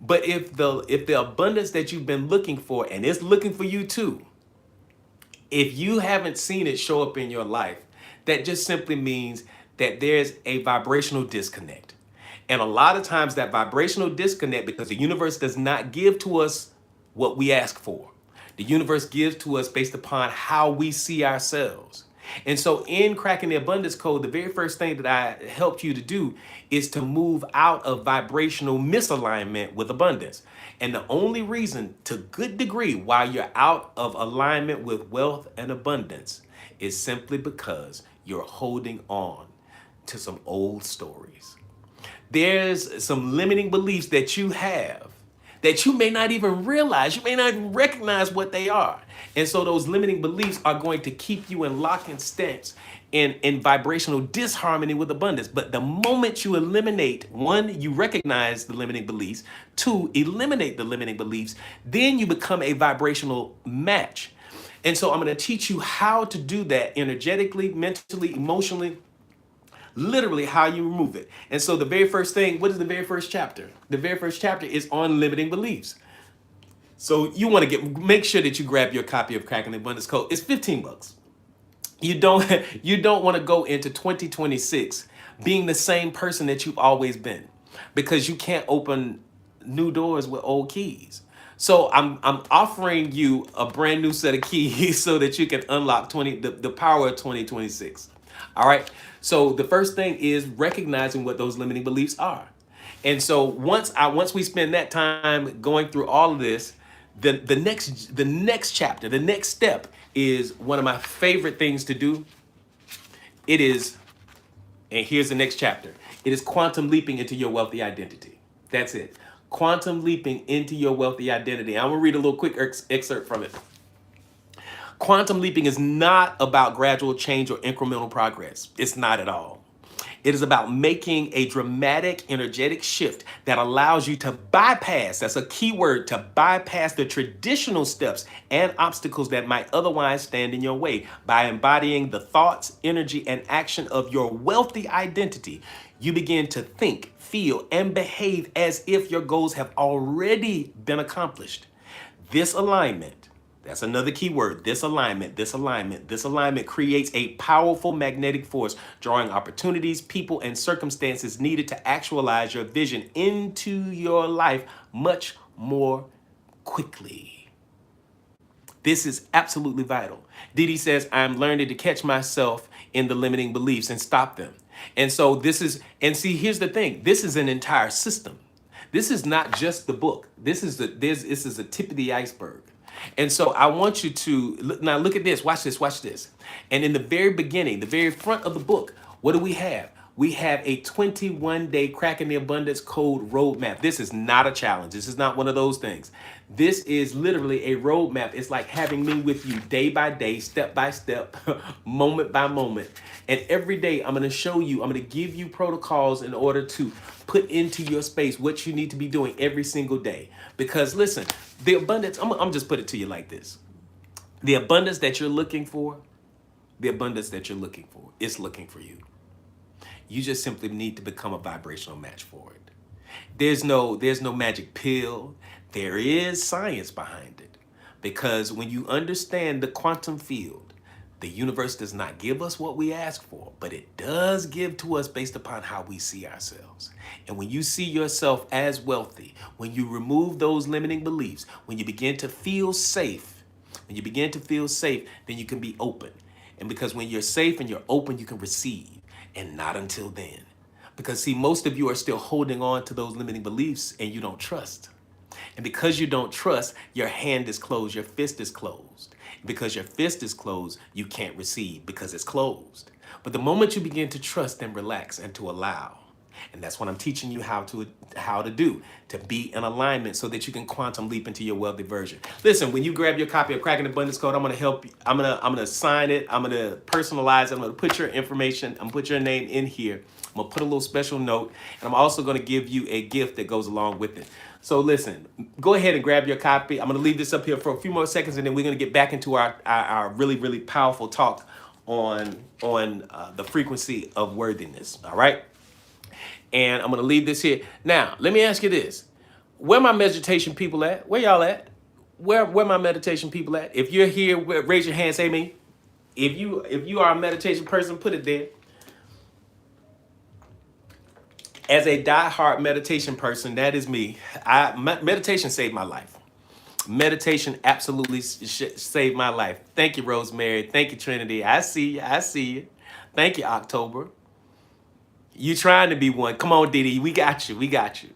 But if the abundance that you've been looking for, and it's looking for you too, if you haven't seen it show up in your life, that just simply means that there's a vibrational disconnect. And a lot of times that vibrational disconnect, because the universe does not give to us what we ask for. The universe gives to us based upon how we see ourselves. And so in cracking the abundance code, the very first thing that I helped you to do is to move out of vibrational misalignment with abundance. And the only reason to good degree why you're out of alignment with wealth and abundance is simply because you're holding on to some old stories. There's some limiting beliefs that you have that you may not even realize, you may not even recognize what they are. And so those limiting beliefs are going to keep you in lock and stance in vibrational disharmony with abundance. But the moment you eliminate, one, you recognize the limiting beliefs, two, eliminate the limiting beliefs, then you become a vibrational match. And so I'm going to teach you how to do that energetically, mentally, emotionally, literally how you remove it. And so the very first thing, what is the very first chapter? The very first chapter is on limiting beliefs. So you want to make sure that you grab your copy of Cracking the Abundance Code. It's $15. You don't want to go into 2026 being the same person that you've always been, because you can't open new doors with old keys. So I'm offering you a brand new set of keys so that you can unlock the power of 2026. All right. So the first thing is recognizing what those limiting beliefs are. And so once we spend that time going through all of this, the next chapter, the next step is one of my favorite things to do. It is, and here's the next chapter. It is quantum leaping into your wealthy identity. That's it. Quantum leaping into your wealthy identity. I'm gonna read a little quick excerpt from it. Quantum leaping is not about gradual change or incremental progress. It's not at all. It is about making a dramatic, energetic shift that allows you to bypass, that's a key word, to bypass the traditional steps and obstacles that might otherwise stand in your way. By embodying the thoughts, energy, and action of your wealthy identity, you begin to think, feel, and behave as if your goals have already been accomplished. This alignment, that's another key word. This alignment creates a powerful magnetic force, drawing opportunities, people, and circumstances needed to actualize your vision into your life much more quickly. This is absolutely vital. Didi says, I'm learning to catch myself in the limiting beliefs and stop them. And so here's the thing. This is an entire system. This is not just the book. This is a tip of the iceberg. And so I want you to, now look at this, watch this. And in the very beginning, the very front of the book, what do we have? We have a 21-day Cracking the Abundance Code roadmap. This is not a challenge. This is not one of those things. This is literally a roadmap. It's like having me with you day by day, step by step, moment by moment. And every day I'm going to show you, I'm going to give you protocols in order to put into your space what you need to be doing every single day. Because listen, the abundance, I'm just put it to you like this. The abundance that you're looking for, it's looking for you. You just simply need to become a vibrational match for it. There's no magic pill. There is science behind it. Because when you understand the quantum field, the universe does not give us what we ask for, but it does give to us based upon how we see ourselves. And when you see yourself as wealthy, when you remove those limiting beliefs, when you begin to feel safe, then you can be open. And because when you're safe and you're open, you can receive. And not until then. Because see, most of you are still holding on to those limiting beliefs and you don't trust. And because you don't trust, your hand is closed, your fist is closed. And because your fist is closed, you can't receive because it's closed. But the moment you begin to trust and relax and to allow, And that's what I'm teaching you how to do, to be in alignment so that you can quantum leap into your wealthy version. Listen, when you grab your copy of Cracking Abundance Code, I'm gonna help you. I'm gonna sign it, I'm gonna personalize it, I'm gonna put your information, I'm gonna put your name in here. I'm gonna put a little special note, and I'm also gonna give you a gift that goes along with it. So listen, go ahead and grab your copy. I'm gonna leave this up here for a few more seconds, and then we're gonna get back into our really, really powerful talk on the frequency of worthiness. All right. And I'm going to leave this here. Now, let me ask you this. Where my meditation people at? Where y'all at? Where my meditation people at? If you're here, raise your hand, say me. If you are a meditation person, put it there. As a diehard meditation person, that is me. Meditation saved my life. Meditation absolutely saved my life. Thank you, Rosemary. Thank you, Trinity. I see you. I see you. Thank you, October. You trying to be one. Come on, Didi. We got you. We got you.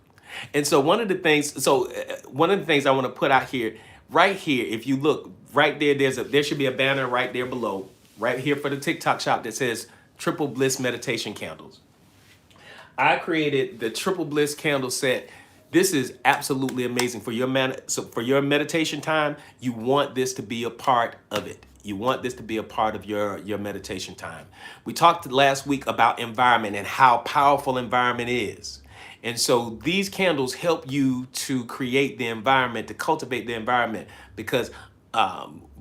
And so one of the things I want to put out here, right here, if you look right there, there should be a banner right there below, right here for the TikTok shop that says Triple Bliss Meditation Candles. I created the Triple Bliss candle set. This is absolutely amazing for your meditation time. You want this to be a part of it. You want this to be a part of your meditation time. We talked last week about environment and how powerful environment is. And so these candles help you to create the environment, to cultivate the environment, because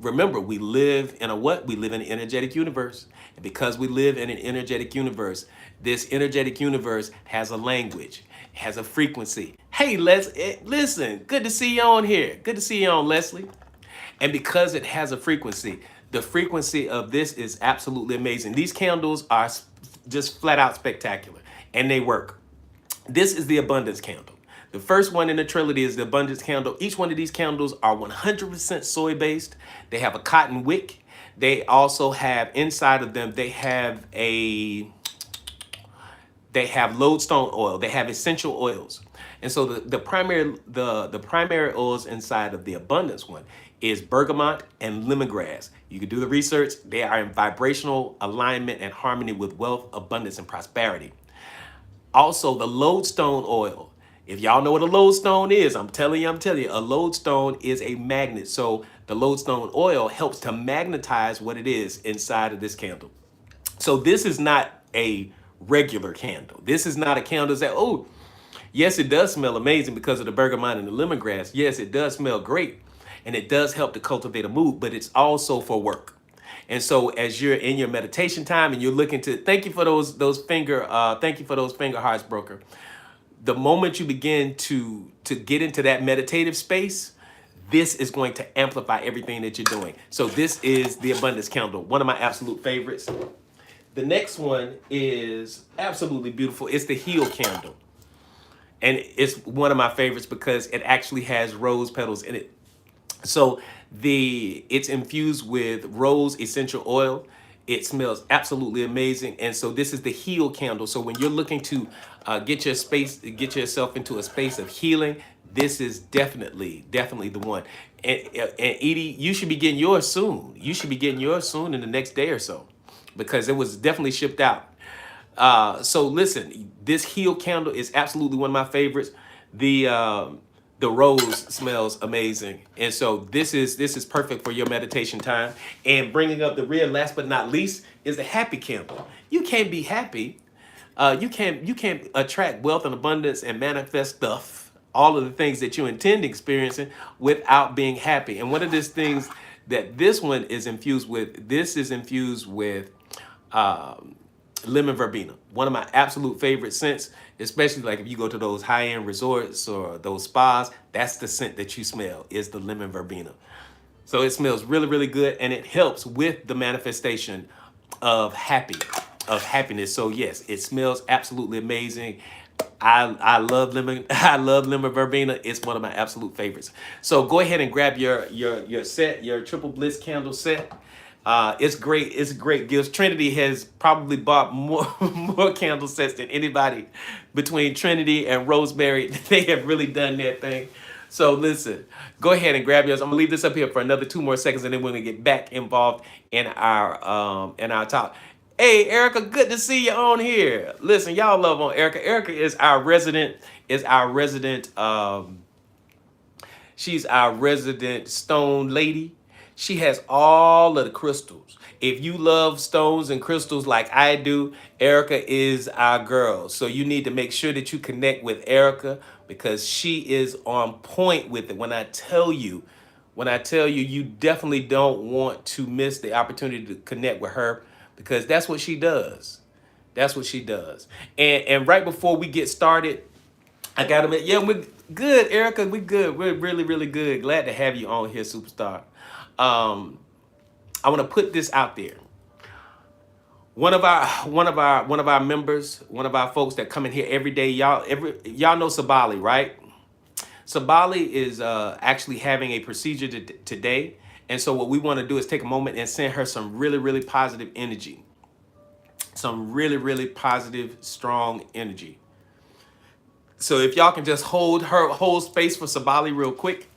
remember, we live in a what? We live in an energetic universe. And because we live in an energetic universe, this energetic universe has a language, has a frequency. Hey, listen, good to see you on here. Good to see you on, Leslie. And because it has a frequency, the frequency of this is absolutely amazing. These candles are just flat out spectacular, and they work. This is the abundance candle. The first one in the trilogy is the abundance candle. Each one of these candles are 100% soy based. They have a cotton wick. They also have inside of them, they have lodestone oil. They have essential oils. And so the primary oils inside of the abundance one is bergamot and lemongrass. You can do the research. They are in vibrational alignment and harmony with wealth, abundance, and prosperity. Also, the lodestone oil. If y'all know what a lodestone is, I'm telling you, a lodestone is a magnet. So the lodestone oil helps to magnetize what it is inside of this candle. So this is not a regular candle. This is not a candle that, oh, yes, it does smell amazing because of the bergamot and the lemongrass. Yes, it does smell great. And it does help to cultivate a mood, but it's also for work. And so as you're in your meditation time and you're looking to, thank you for those finger hearts, broker. The moment you begin to get into that meditative space, this is going to amplify everything that you're doing. So this is the abundance candle, one of my absolute favorites. The next one is absolutely beautiful. It's the heal candle. And it's one of my favorites because it actually has rose petals in it. So it's infused with rose essential oil. It smells absolutely amazing. And so this is the heal candle. So when you're looking to get yourself into a space of healing, this is definitely the one. And Edie, you should be getting yours soon. You should be getting yours soon in the next day or so, because it was definitely shipped out. So listen, this heal candle is absolutely one of my favorites. The rose smells amazing. And so this is perfect for your meditation time. And bringing up the rear, last but not least, is the happy candle. You can't be happy. You can't attract wealth and abundance and manifest stuff, all of the things that you intend experiencing, without being happy. And one of these things that this one is infused with, lemon verbena, one of my absolute favorite scents, especially like if you go to those high-end resorts or those spas, that's the scent that you smell, is the lemon verbena. So it smells really, really good, and it helps with the manifestation of happiness. So yes, it smells absolutely amazing. I love lemon verbena. It's one of my absolute favorites. So go ahead and grab your set, your Triple Bliss candle set. It's great. It's great gifts. Trinity has probably bought more candle sets than anybody between Trinity and Rosemary. They have really done their thing. So listen, go ahead and grab yours. I'm gonna leave this up here for another 2 more seconds, and then we're gonna get back involved in our talk. Hey, Erica, good to see you on here. Listen, y'all love on Erica. Erica is our resident she's our resident stone lady. She has all of the crystals. If you love stones and crystals like I do, Erica is our girl. So you need to make sure that you connect with Erica because she is on point with it. When I tell you, you definitely don't want to miss the opportunity to connect with her because that's what she does. That's what she does. And right before we get started, I got to admit, yeah, we're good, Erica. We good. We're really, really good. Glad to have you on here, superstar. Um, I want to put this out there. One of our members, one of our folks that come in here every day, y'all know Sabali, right? Sabali is actually having a procedure today. And so what we want to do is take a moment and send her some really, really positive energy. Some really, really positive, strong energy. So if y'all can just hold space for Sabali real quick,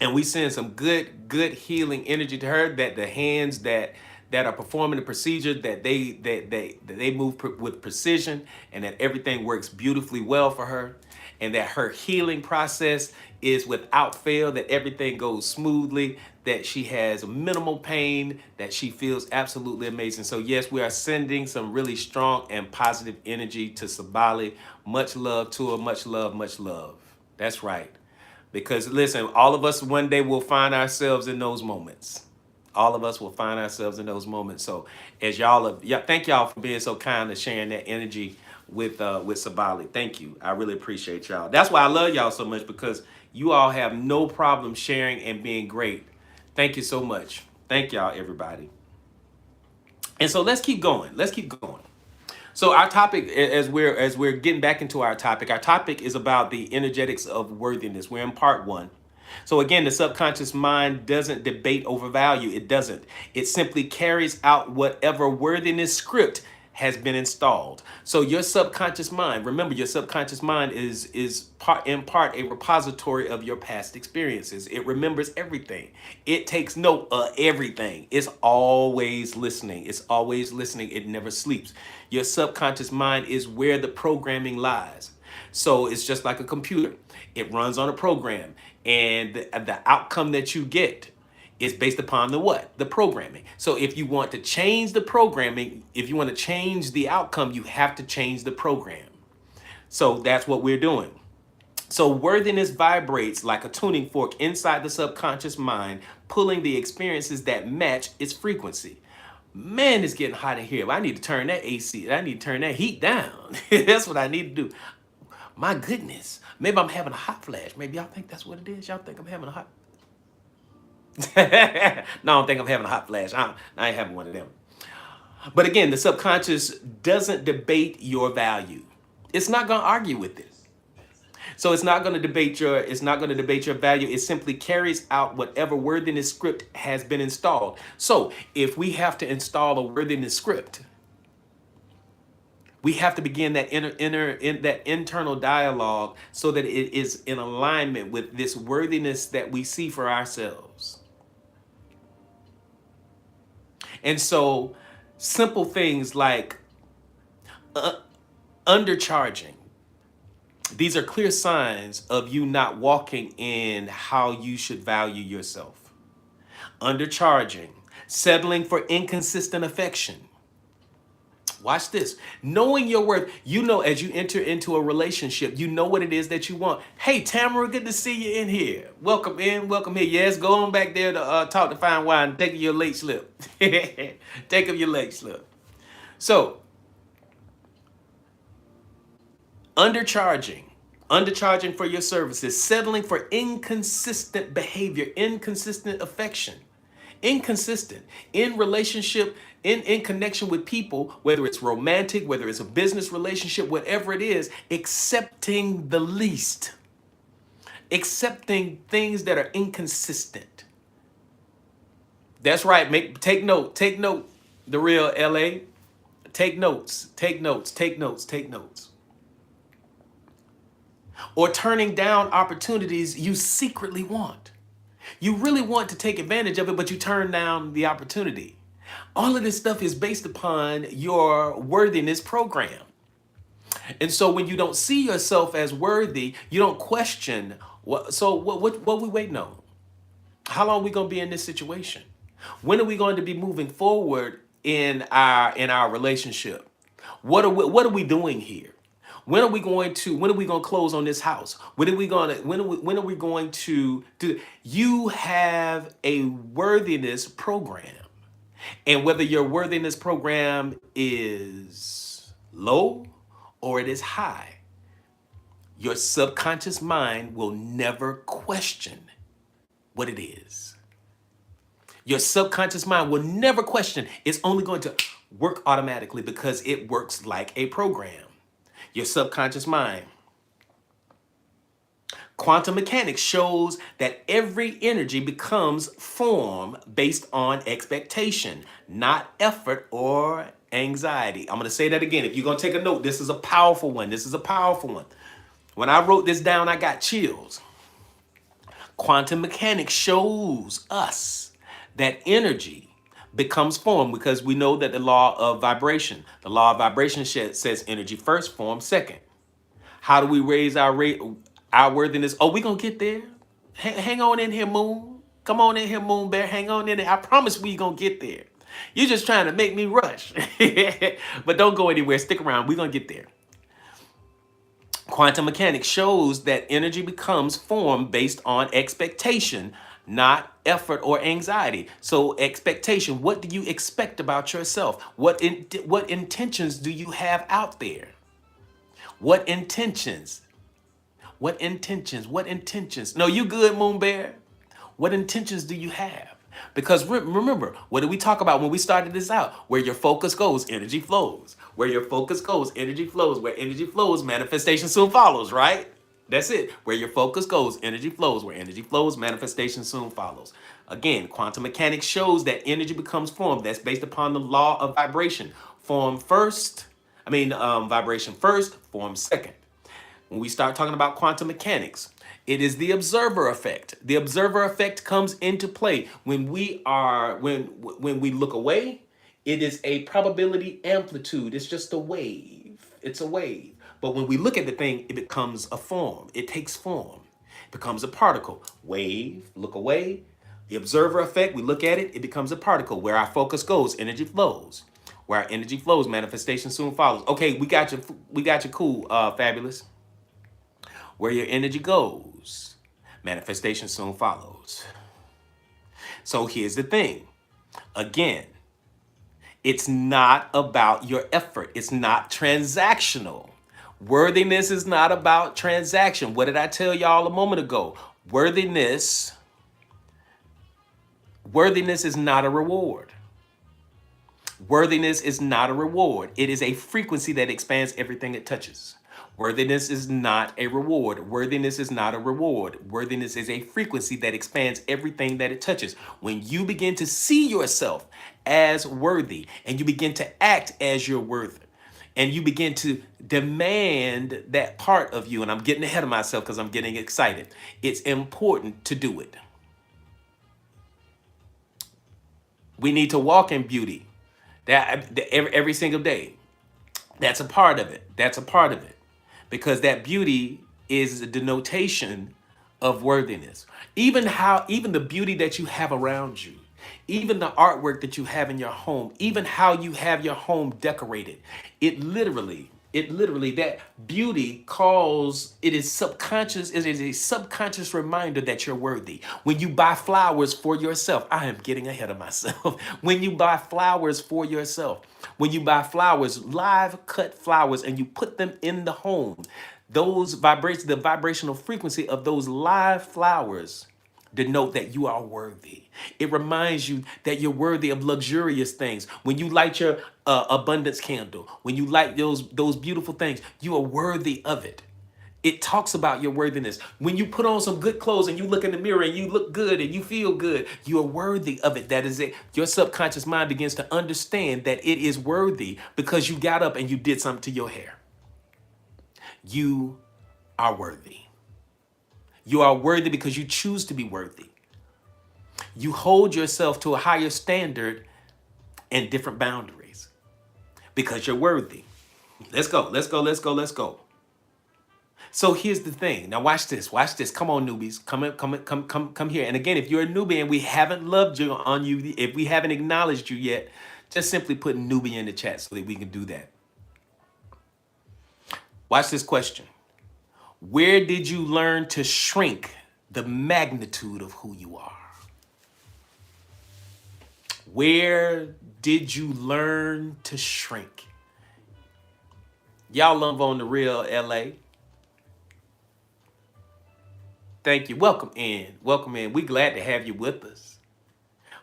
and we send some good healing energy to her, that the hands that are performing the procedure, that they move with precision, and that everything works beautifully well for her, and that her healing process is without fail, that everything goes smoothly, that she has minimal pain, that she feels absolutely amazing. So yes, we are sending some really strong and positive energy to Sabali. Much love to her, much love, much love. That's right. Because listen, all of us one day will find ourselves in those moments. All of us will find ourselves in those moments. So as thank y'all for being so kind and sharing that energy with Sabali. Thank you. I really appreciate y'all. That's why I love y'all so much, because you all have no problem sharing and being great. Thank you so much. Thank y'all, everybody. And so let's keep going. Let's keep going. So our topic, as we're getting back into our topic is about the energetics of worthiness. We're in part 1. So again, the subconscious mind doesn't debate over value. It doesn't. It simply carries out whatever worthiness script has been installed. So your subconscious mind, remember, your subconscious mind is in part a repository of your past experiences. It remembers everything. It takes note of everything. It's always listening. It's always listening. It never sleeps. Your subconscious mind is where the programming lies. So it's just like a computer. It runs on a program, and the outcome that you get is based upon the what? The programming. So if you want to change the programming, if you want to change the outcome, you have to change the program. So that's what we're doing. So worthiness vibrates like a tuning fork inside the subconscious mind, pulling the experiences that match its frequency. Man, it's getting hot in here. I need to turn that AC. I need to turn that heat down. That's what I need to do. My goodness. Maybe I'm having a hot flash. Maybe y'all think that's what it is. Y'all think I'm having a hot... No, I don't think I'm having a hot flash. I ain't having one of them. But again, the subconscious doesn't debate your value. It's not going to argue with this. So it's not going to debate your value. It simply carries out whatever worthiness script has been installed. So if we have to install a worthiness script, we have to begin that internal dialogue so that it is in alignment with this worthiness that we see for ourselves. And so simple things like undercharging. These are clear signs of you not walking in how you should value yourself. Undercharging, settling for inconsistent affection. Watch this. Knowing your worth. You know, as you enter into a relationship, you know what it is that you want. Hey, Tamara, good to see you in here. Welcome in. Welcome here. Yes, go on back there to talk to Fine Wine. Take your late slip. Take up your late slip. So, undercharging for your services, settling for inconsistent behavior, inconsistent affection, inconsistent in relationship, in connection with people, whether it's romantic, whether it's a business relationship, whatever it is, accepting the least, accepting things that are inconsistent. That's right. Take note, the real LA. Take notes. Or turning down opportunities you secretly want. You really want to take advantage of it, but you turn down the opportunity. All of this stuff is based upon your worthiness program. And so when you don't see yourself as worthy, you don't question what we waiting on? How long are we going to be in this situation? When are we going to be moving forward in our relationship? What are we doing here? When are we going to close on this house? When are we going to do? You have a worthiness program. And whether your worthiness program is low or it is high, your subconscious mind will never question what it is. Your subconscious mind will never question. It's only going to work automatically because it works like a program. Your subconscious mind. Quantum mechanics shows that every energy becomes form based on expectation, not effort or anxiety. I'm going to say that again. If you're going to take a note, this is a powerful one. This is a powerful one. When I wrote this down, I got chills. Quantum mechanics shows us that energy becomes form because we know that the law of vibration says energy first, form second. How do we raise our worthiness? Oh, we gonna get there. Hang on in here, Moon. Come on in here, Moon Bear. Hang on in there. I promise we gonna get there. You're just trying to make me rush. But don't go anywhere. Stick around. We're gonna get there. Quantum mechanics shows that energy becomes form based on expectation, not effort or anxiety. So expectation, what do you expect about yourself? What intentions do you have out there? What intentions? What intentions? What intentions? No, you good, Moon Bear. What intentions do you have? Because remember, what did we talk about when we started this out? Where your focus goes, energy flows. Where your focus goes, energy flows. Where energy flows, manifestation soon follows, right? That's it. Where your focus goes, energy flows. Where energy flows, manifestation soon follows. Again, quantum mechanics shows that energy becomes form. That's based upon the law of vibration. Vibration first, form second. When we start talking about quantum mechanics, it is the observer effect. The observer effect comes into play when we look away. It is a probability amplitude. It's just a wave. It's a wave. But when we look at the thing, it becomes a form. It takes form. It becomes a particle. Wave, look away. The observer effect, we look at it, it becomes a particle. Where our focus goes, energy flows. Where our energy flows, manifestation soon follows. Okay, we got you. We got you. Cool, fabulous. Where your energy goes, manifestation soon follows. So here's the thing. Again, it's not about your effort. It's not transactional. Worthiness is not about transaction. What did I tell y'all a moment ago? Worthiness is not a reward. Worthiness is not a reward. It is a frequency that expands everything it touches. Worthiness is not a reward. Worthiness is not a reward. Worthiness is a frequency that expands everything that it touches. When you begin to see yourself as worthy and you begin to act as you're worthy and you begin to demand that part of you, and I'm getting ahead of myself because I'm getting excited, it's important to do it. We need to walk in beauty every single day. That's a part of it. That's a part of it. Because that beauty is a denotation of worthiness. Even the beauty that you have around you, even the artwork that you have in your home, even how you have your home decorated, it literally, that beauty it is subconscious, it is a subconscious reminder that you're worthy. When you buy flowers for yourself, I am getting ahead of myself. When you buy flowers for yourself, when you buy flowers, live cut flowers, and you put them in the home, the vibrational frequency of those live flowers denote that you are worthy. It reminds you that you're worthy of luxurious things. When you light your abundance candle, when you light those beautiful things, you are worthy of it. It talks about your worthiness. When you put on some good clothes and you look in the mirror and you look good and you feel good, you are worthy of it. That is it. Your subconscious mind begins to understand that it is worthy because you got up and you did something to your hair. You are worthy. You are worthy because you choose to be worthy. You hold yourself to a higher standard and different boundaries because you're worthy. Let's go. Let's go. Let's go. Let's go. So here's the thing. Now watch this. Watch this. Come on, newbies. Come here. And again, if you're a newbie and we haven't loved you on you, if we haven't acknowledged you yet, just simply put newbie in the chat so that we can do that. Watch this question. Where did you learn to shrink the magnitude of who you are? Where did you learn to shrink? Y'all love on the real LA. Thank you. Welcome in. Welcome in. We glad to have you with us.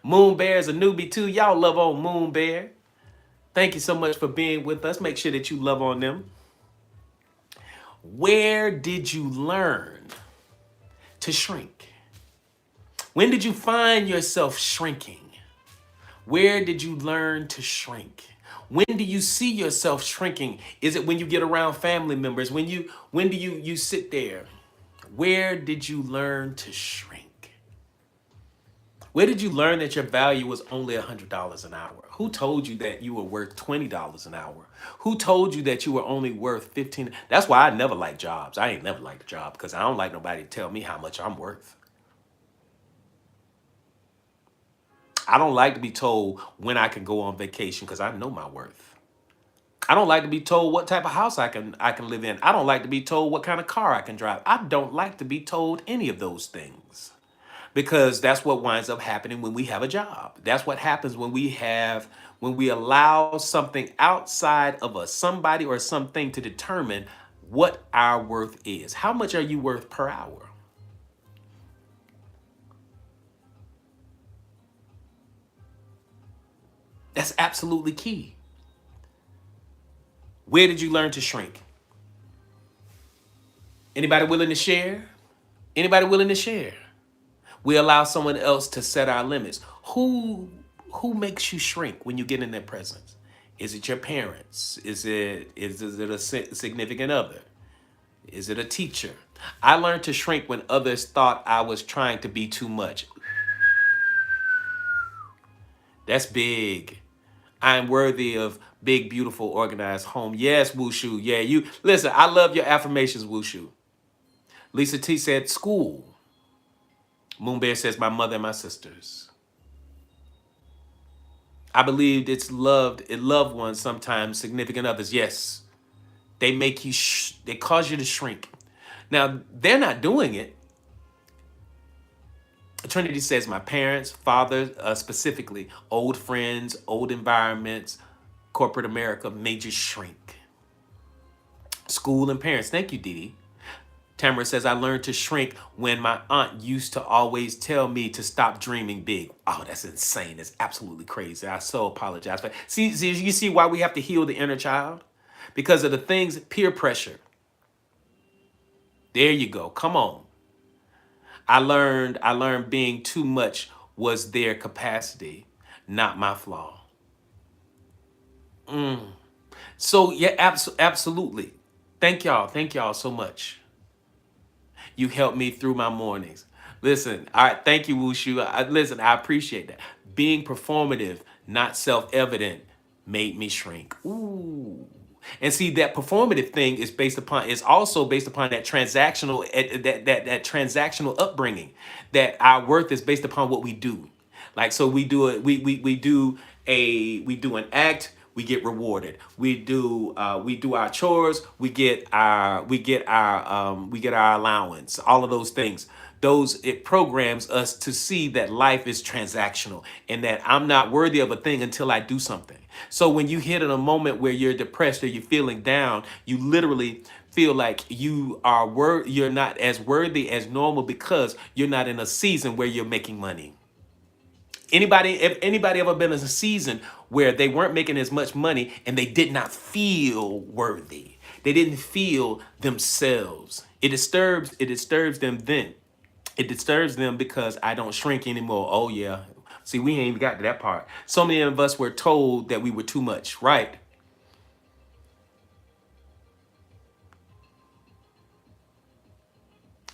Moon Bear is a newbie too. Y'all love on Moon Bear. Thank you so much for being with us. Make sure that you love on them. Where did you learn to shrink? When did you find yourself shrinking? Where did you learn to shrink? When do you see yourself shrinking? Is it when you get around family members? When do you sit there? Where did you learn to shrink? Where did you learn that your value was only $100 an hour? Who told you that you were worth $20 an hour? Who told you that you were only worth $15? That's why I never liked jobs. I ain't never liked a job because I don't like nobody to tell me how much I'm worth. I don't like to be told when I can go on vacation because I know my worth. I don't like to be told what type of house I can live in. I don't like to be told what kind of car I can drive. I don't like to be told any of those things because that's what winds up happening when we have a job. That's what happens when we allow something outside of us, somebody or something to determine what our worth is. How much are you worth per hour? That's absolutely key. Where did you learn to shrink? Anybody willing to share? Anybody willing to share? We allow someone else to set our limits. Who makes you shrink when you get in their presence? Is it your parents? Is it a significant other? Is it a teacher? I learned to shrink when others thought I was trying to be too much. That's big. I'm worthy of big, beautiful, organized home. Yes, Wushu. Yeah, you listen. I love your affirmations, Wushu. Lisa T said school. Moon Bear says my mother and my sisters. I believed it's loved ones sometimes, significant others. Yes, they make you. They cause you to shrink. Now they're not doing it. Trinity says my parents, father, specifically, old friends, old environments, corporate America made you shrink. School and parents. Thank you, Dee. Tamara says, I learned to shrink when my aunt used to always tell me to stop dreaming big. Oh, that's insane. That's absolutely crazy. I so apologize. But see, you see why we have to heal the inner child? Because of the things, peer pressure. There you go. Come on. I learned being too much was their capacity, not my flaw. So yeah, absolutely. Thank y'all so much. You helped me through my mornings. Listen, all right, thank you, Wushu. Listen, I appreciate that. Being performative, not self-evident, made me shrink. Ooh. And see, that performative thing is also based upon that transactional that transactional upbringing, that our worth is based upon what we do. Like, so we do it, we do an act, we get rewarded. We do our chores, we get our allowance. All of those things. It programs us to see that life is transactional and that I'm not worthy of a thing until I do something. So when you hit in a moment where you're depressed or you're feeling down, you literally feel like you're not as worthy as normal because you're not in a season where you're making money. If anybody ever been in a season where they weren't making as much money and they did not feel worthy? They didn't feel themselves. It disturbs them then. It disturbs them because I don't shrink anymore. Oh yeah. See, we ain't even got to that part. So many of us were told that we were too much, right?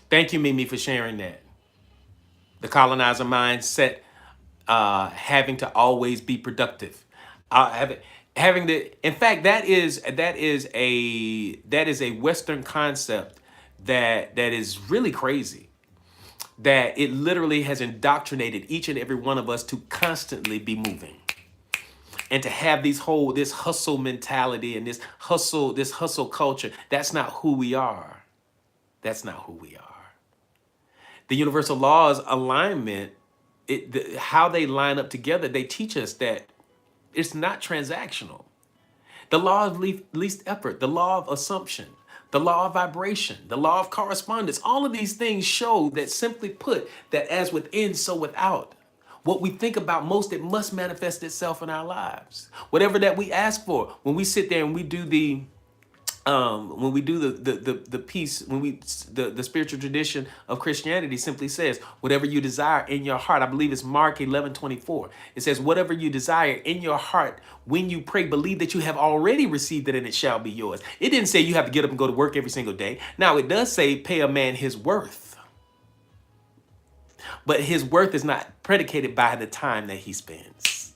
Thank you, Mimi, for sharing that. The colonizer mindset, having to always be productive. Having in fact, that is a Western concept that is really crazy. That it literally has indoctrinated each and every one of us to constantly be moving and to have this hustle mentality and this hustle culture. That's not who we are. That's not who we are. The universal laws alignment, how they line up together, they teach us that it's not transactional. The law of least effort, the law of assumption, the law of vibration, the law of correspondence, all of these things show that, simply put, that as within, so without. What we think about most, it must manifest itself in our lives. Whatever that we ask for, when we sit there and we do the piece, the spiritual tradition of Christianity simply says, whatever you desire in your heart. I believe it's Mark 11:24. It says, whatever you desire in your heart, when you pray, believe that you have already received it and it shall be yours. It didn't say you have to get up and go to work every single day. Now, it does say pay a man his worth, but his worth is not predicated by the time that he spends.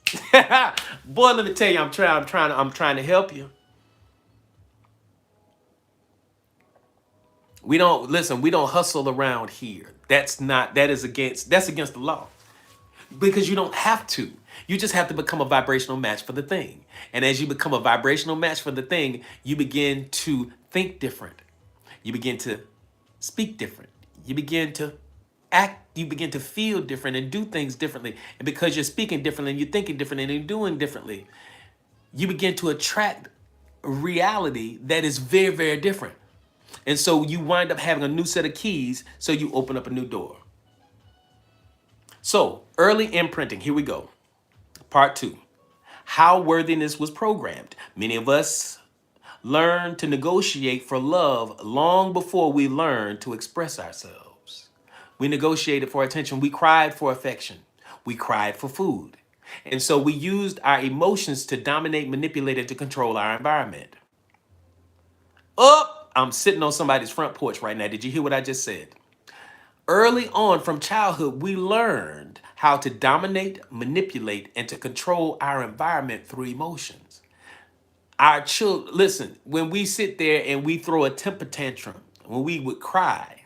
Boy, let me tell you, I'm trying to help you. We don't hustle around here. That's against the law. Because you don't have to. You just have to become a vibrational match for the thing. And as you become a vibrational match for the thing, you begin to think different. You begin to speak different. You begin to you begin to feel different and do things differently. And because you're speaking differently and you're thinking differently and you're doing differently, you begin to attract reality that is very, very different. And so you wind up having a new set of keys, so you open up a new door. So, early imprinting, here we go. Part 2. How worthiness was programmed. Many of us learn to negotiate for love long before we learn to express ourselves. We negotiated for attention. We cried for affection. We cried for food. And so we used our emotions to dominate, manipulate, and to control our environment. I'm sitting on somebody's front porch right now. Did you hear what I just said? Early on from childhood, we learned how to dominate, manipulate, and to control our environment through emotions. Our children, listen, when we sit there and we throw a temper tantrum, when we would cry,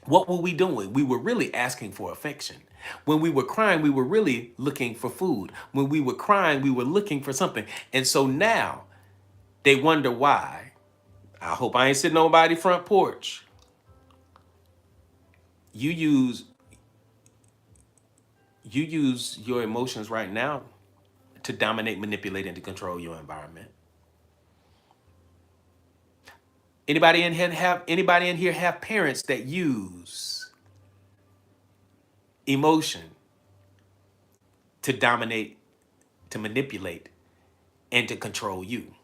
what were we doing? We were really asking for affection. When we were crying, we were really looking for food. When we were crying, we were looking for something. And so now they wonder why. I hope I ain't sitting on nobody's front porch. You use your emotions right now to dominate, manipulate, and to control your environment. Anybody in here have parents that use emotion to dominate, to manipulate, and to control you?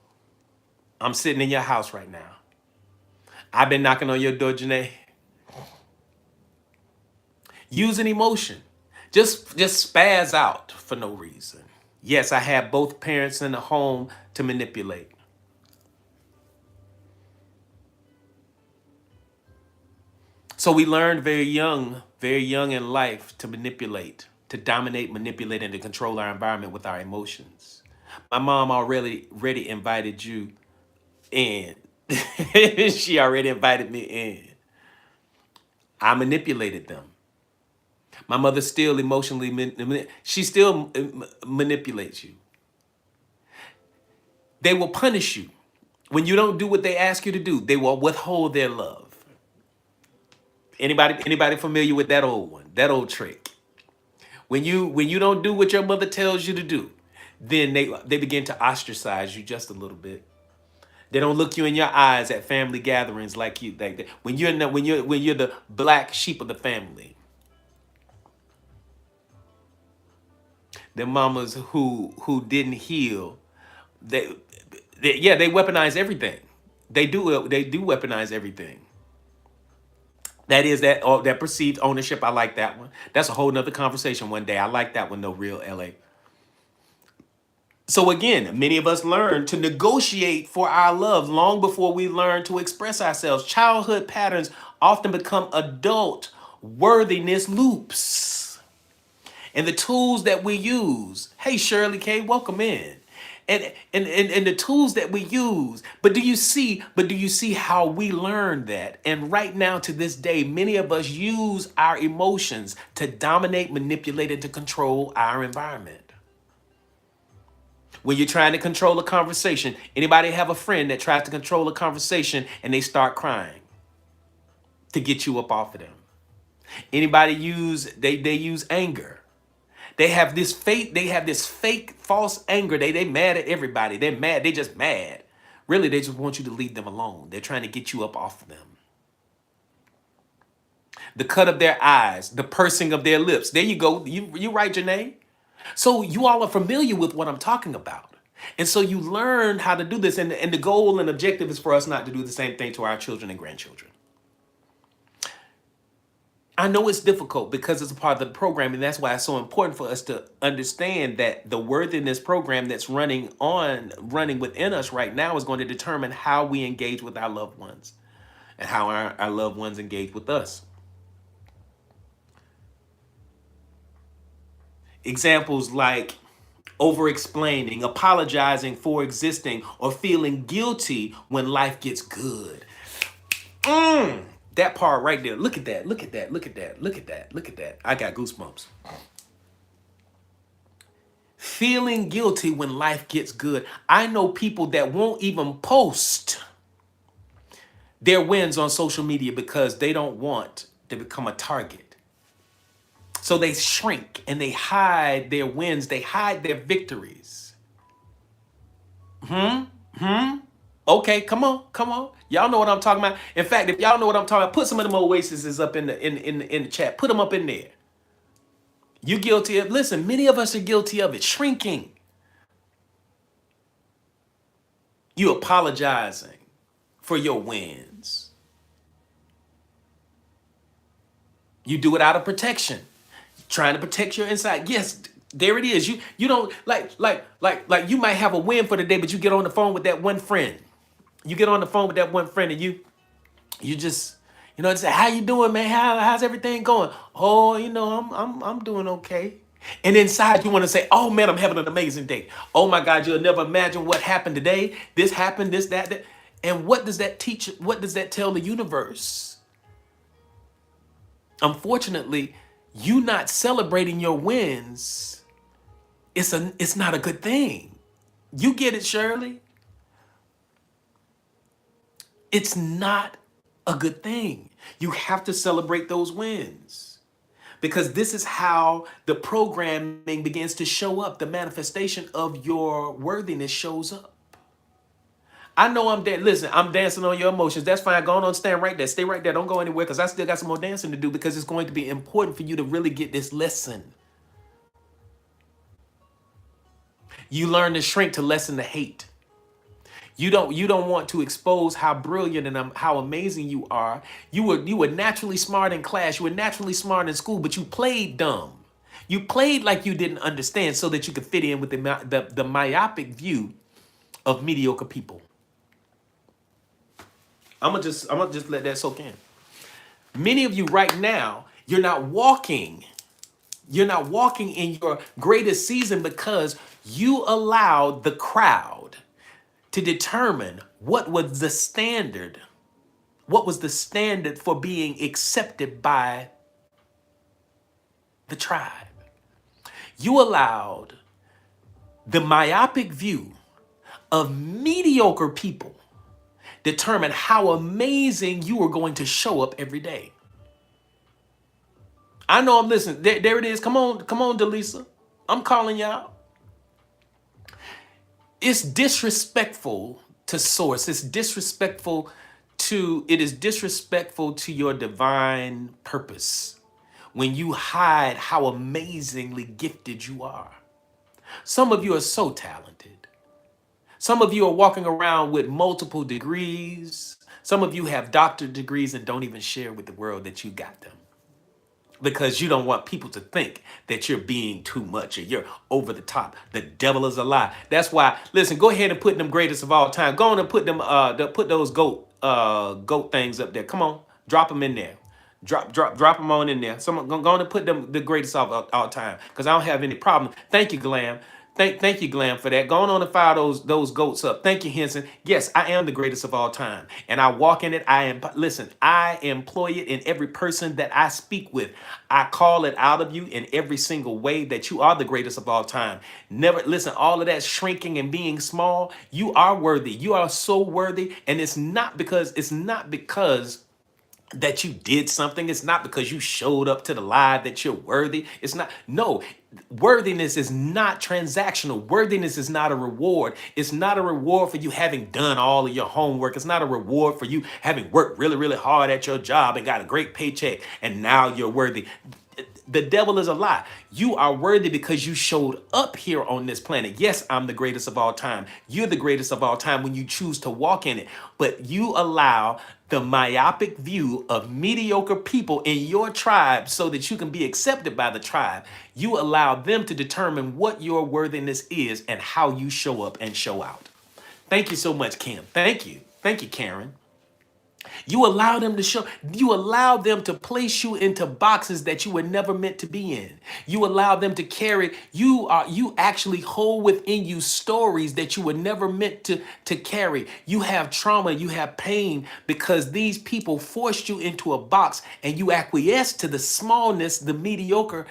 I'm sitting in your house right now. I've been knocking on your door, Janae. Using emotion. Just spaz out for no reason. Yes, I have both parents in the home to manipulate. So we learned very young in life to manipulate, to dominate, manipulate, and to control our environment with our emotions. My mom already invited you in. She already invited me in. I manipulated them. My mother still emotionally, she still manipulates you. They will punish you. When you don't do what they ask you to do, they will withhold their love. Anybody familiar with that old one, that old trick? When you don't do what your mother tells you to do, then they begin to ostracize you just a little bit. They don't look you in your eyes at family gatherings like when you're the black sheep of the family. The mamas who didn't heal, they weaponize everything. They do weaponize everything. That perceived ownership. I like that one. That's a whole nother conversation one day. I like that one though, real LA. So again, many of us learn to negotiate for our love long before we learn to express ourselves. Childhood patterns often become adult worthiness loops. And the tools that we use, hey Shirley K, welcome in. and the tools that we use. But do you see how we learn that? And right now to this day, many of us use our emotions to dominate, manipulate, and to control our environment. When you're trying to control a conversation, anybody have a friend that tries to control a conversation and they start crying to get you up off of them? Anybody use they use anger. They have this fake false anger. They mad at everybody. They're mad. They just mad. Really, they just want you to leave them alone. They're trying to get you up off of them. The cut of their eyes, the pursing of their lips. There you go. You right, Janae. So you all are familiar with what I'm talking about. And so you learn how to do this. And the goal and objective is for us not to do the same thing to our children and grandchildren. I know it's difficult because it's a part of the program, and that's why it's so important for us to understand that the worthiness program that's running within us right now is going to determine how we engage with our loved ones and how our loved ones engage with us. Examples like over explaining, apologizing for existing, or feeling guilty when life gets good. That part right there. Look at that. Look at that. Look at that. Look at that. Look at that. I got goosebumps. Feeling guilty when life gets good. I know people that won't even post their wins on social media because they don't want to become a target. So they shrink and they hide their wins. They hide their victories. Okay, come on, come on. Y'all know what I'm talking about. In fact, if y'all know what I'm talking about, put some of them oases up in the chat. Put them up in there. You guilty of, listen, many of us are guilty of it. Shrinking. You apologizing for your wins. You do it out of protection. Trying to protect your inside. Yes, there it is. You don't like you might have a win for the day, but you get on the phone with that one friend. You get on the phone with that one friend and you just, say, how you doing, man? How's everything going? Oh, I'm doing okay. And inside you want to say, oh man, I'm having an amazing day. Oh my God, you'll never imagine what happened today. This happened, this, that. And what does that teach? What does that tell the universe? Unfortunately, you not celebrating your wins, it's not a good thing. You get it, Shirley? It's not a good thing. You have to celebrate those wins because this is how the programming begins to show up. The manifestation of your worthiness shows up. I know I'm dead. Listen, I'm dancing on your emotions. That's fine. Go on, stand right there. Stay right there. Don't go anywhere because I still got some more dancing to do because it's going to be important for you to really get this lesson. You learn to shrink to lessen the hate. You don't want to expose how brilliant and how amazing you are. You were naturally smart in class. You were naturally smart in school, but you played dumb. You played like you didn't understand so that you could fit in with the myopic view of mediocre people. I'm gonna just let that soak in. Many of you right now, you're not walking in your greatest season because you allowed the crowd to determine what was the standard for being accepted by the tribe. You allowed the myopic view of mediocre people determine how amazing you are going to show up every day. I know I'm listening. There it is. Come on, Delisa. I'm calling y'all. It's disrespectful to source. It is disrespectful to your divine purpose when you hide how amazingly gifted you are. Some of you are so talented. Some of you are walking around with multiple degrees. Some of you have doctorate degrees and don't even share with the world that you got them, because you don't want people to think that you're being too much or you're over the top. The devil is a lie. That's why, listen, go ahead and put them greatest of all time. Go on and put them, put those goat things up there. Come on, drop them in there. Drop them on in there. Someone go on and put them the greatest of all time, because I don't have any problem. Thank you, Glam. Thank you, Glam, for that. Going on and fire those goats up. Thank you, Henson. Yes, I am the greatest of all time, and I walk in it. I am. Listen, I employ it in every person that I speak with. I call it out of you in every single way that you are the greatest of all time. Never listen. All of that shrinking and being small. You are worthy. You are so worthy, and it's not because that you did something. It's not because you showed up to the live that you're worthy. It's not. No, worthiness is not transactional. Worthiness is not a reward. It's not a reward for you having done all of your homework. It's not a reward for you having worked really, really hard at your job and got a great paycheck and now you're worthy. The devil is a lie. You are worthy because you showed up here on this planet. Yes, I'm the greatest of all time. You're the greatest of all time when you choose to walk in it. But you allow the myopic view of mediocre people in your tribe so that you can be accepted by the tribe. You allow them to determine what your worthiness is and how you show up and show out. Thank you so much, Kim. Thank you. Thank you, Karen. You allow them to place you into boxes that you were never meant to be in. You allow them to you actually hold within you stories that you were never meant to carry. You have trauma, you have pain because these people forced you into a box and you acquiesce to the smallness, the mediocre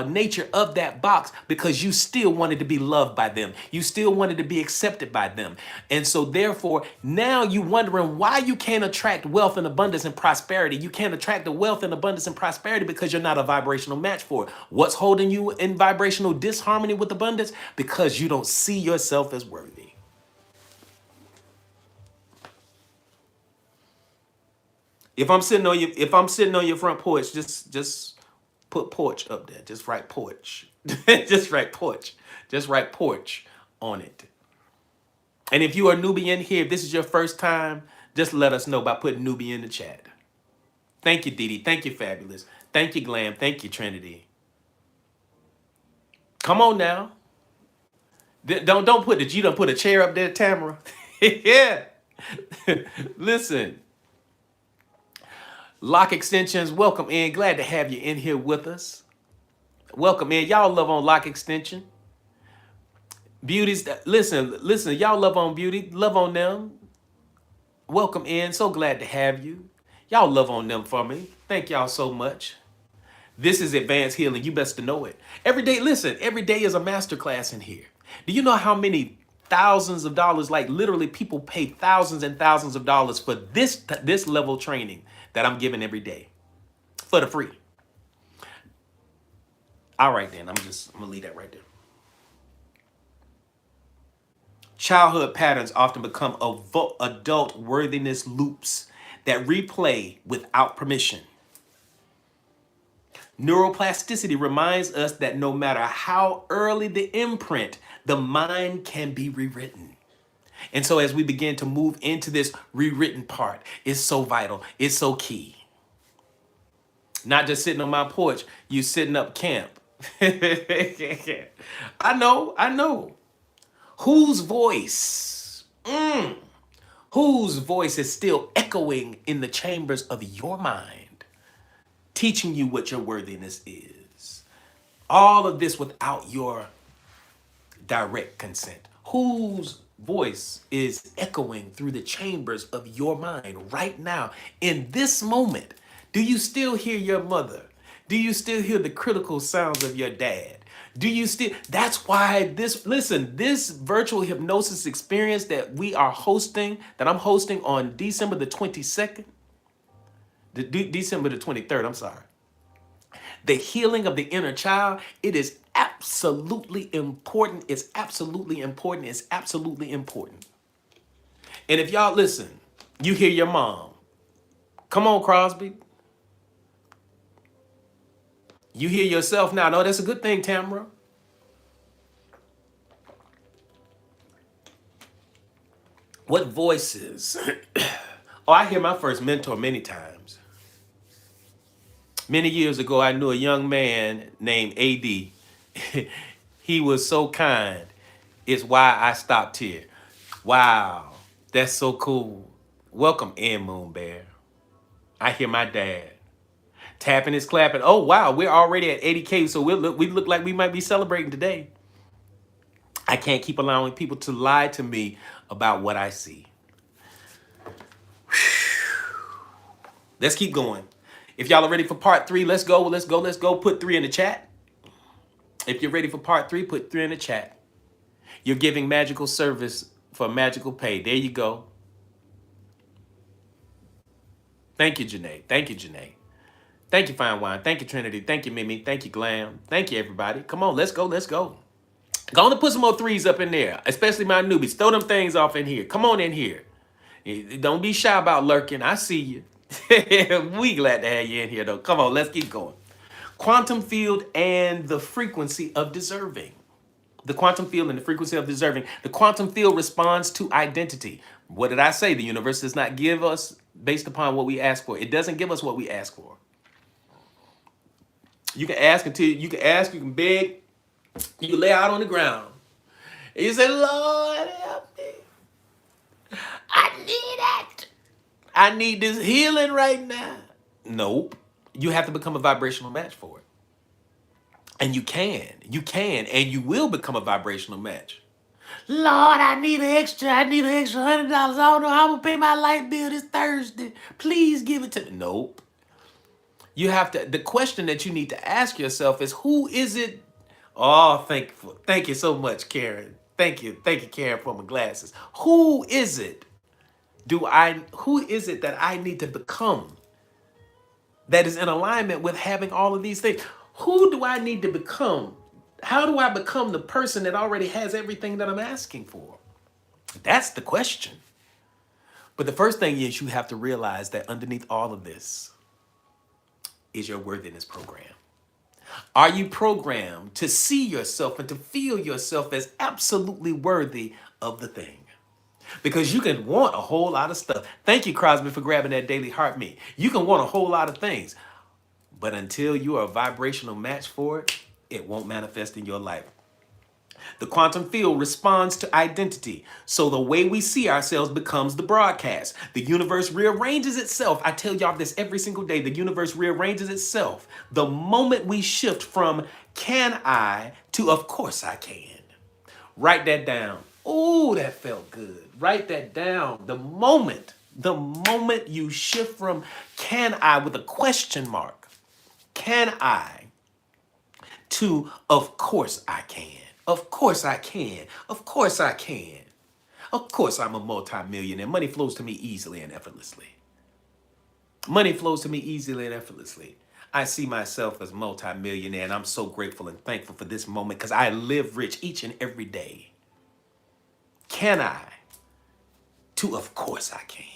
nature of that box because you still wanted to be loved by them. You still wanted to be accepted by them. And so therefore, now you wondering why you can't attract wealth and abundance and prosperity. You can't attract the wealth and abundance and prosperity because you're not a vibrational match for it. What's holding you in vibrational disharmony with abundance? Because you don't see yourself as worthy. If I'm sitting on your front porch, just put porch up there. Just write porch. Just write porch. Just write porch on it. And if you are newbie in here, if this is your first time, just let us know by putting newbie in the chat. Thank you, Dee Dee. Thank you, Fabulous. Thank you, Glam. Thank you, Trinity. Come on now. Don't put you don't put a chair up there, Tamara. Yeah. Listen. Lock Extensions, welcome in. Glad to have you in here with us. Welcome in. Y'all love on Lock Extension. Beauties, listen, y'all love on Beauty. Love on them. Welcome in. So glad to have you. Y'all love on them for me. Thank y'all so much. This is Advanced Healing. You best to know it. Every day, listen, every day is a masterclass in here. Do you know how many thousands of dollars, like literally people pay thousands and thousands of dollars for this level training that I'm giving every day for the free? All right, then. I'm gonna leave that right there. Childhood patterns often become adult worthiness loops that replay without permission. Neuroplasticity reminds us that no matter how early the imprint, the mind can be rewritten. And so as we begin to move into this rewritten part, it's so vital, it's so key. Not just sitting on my porch, you sitting up camp. I know. Whose voice? Whose voice is still echoing in the chambers of your mind, teaching you what your worthiness is? All of this without your direct consent. Whose voice is echoing through the chambers of your mind right now, in this moment? Do you still hear your mother? Do you still hear the critical sounds of your dad? Do you still? That's why this virtual hypnosis experience that I'm hosting on December the 22nd, December the 23rd, I'm sorry. The healing of the inner child, it is absolutely important. It's absolutely important. It's absolutely important. And if y'all listen, you hear your mom. Come on, Crosby. You hear yourself now. No, that's a good thing, Tamara. What voices? Oh, I hear my first mentor many times. Many years ago, I knew a young man named AD. He was so kind. It's why I stopped here. Wow, that's so cool. Welcome in, Moon Bear. I hear my dad. Tapping is clapping. Oh, wow, we're already at 80K, so we look like we might be celebrating today. I can't keep allowing people to lie to me about what I see. Let's keep going. If y'all are ready for part 3, let's go. Let's go. Let's go. Put 3 in the chat. If you're ready for part 3, put 3 in the chat. You're giving magical service for magical pay. There you go. Thank you, Janae. Thank you, Janae. Thank you, Fine Wine. Thank you, Trinity. Thank you, Mimi. Thank you, Glam. Thank you, everybody. Come on, let's go. Let's go. Go on and put some more 3s up in there, especially my newbies. Throw them things off in here. Come on in here. Don't be shy about lurking. I see you. We glad to have you in here, though. Come on, let's keep going. Quantum field and the frequency of deserving. The quantum field and the frequency of deserving. The quantum field responds to identity. What did I say? The universe does not give us based upon what we ask for. It doesn't give us what we ask for. You can ask until you can beg, you can lay out on the ground. And you say, Lord, help me. I need it. I need this healing right now. Nope. You have to become a vibrational match for it. And you can, and you will become a vibrational match. Lord, I need an extra $100. I don't know how I'm gonna pay my light bill this Thursday. Please give it to me. Nope. You have to, the question that you need to ask yourself is, who is it? Oh, thank you so much, Karen. Thank you, Karen, for my glasses. Who is it? Who is it that I need to become that is in alignment with having all of these things? Who do I need to become? How do I become the person that already has everything that I'm asking for? That's the question. But the first thing is you have to realize that underneath all of this is your worthiness program. Are you programmed to see yourself and to feel yourself as absolutely worthy of the thing? Because you can want a whole lot of stuff. Thank you, Crosby, for grabbing that daily heart meat. You can want a whole lot of things, but until you are a vibrational match for it, it won't manifest in your life. The quantum field responds to identity. So the way we see ourselves becomes the broadcast. The universe rearranges itself. I tell y'all this every single day. The universe rearranges itself the moment we shift from can I to of course I can. Write that down. Ooh, that felt good. Write that down. The moment you shift from can I with a question mark, can I, to of course I can. Of course I can. Of course I can. Of course I'm a multimillionaire. Money flows to me easily and effortlessly. Money flows to me easily and effortlessly. I see myself as multimillionaire, and I'm so grateful and thankful for this moment because I live rich each and every day. Can I? To of course I can.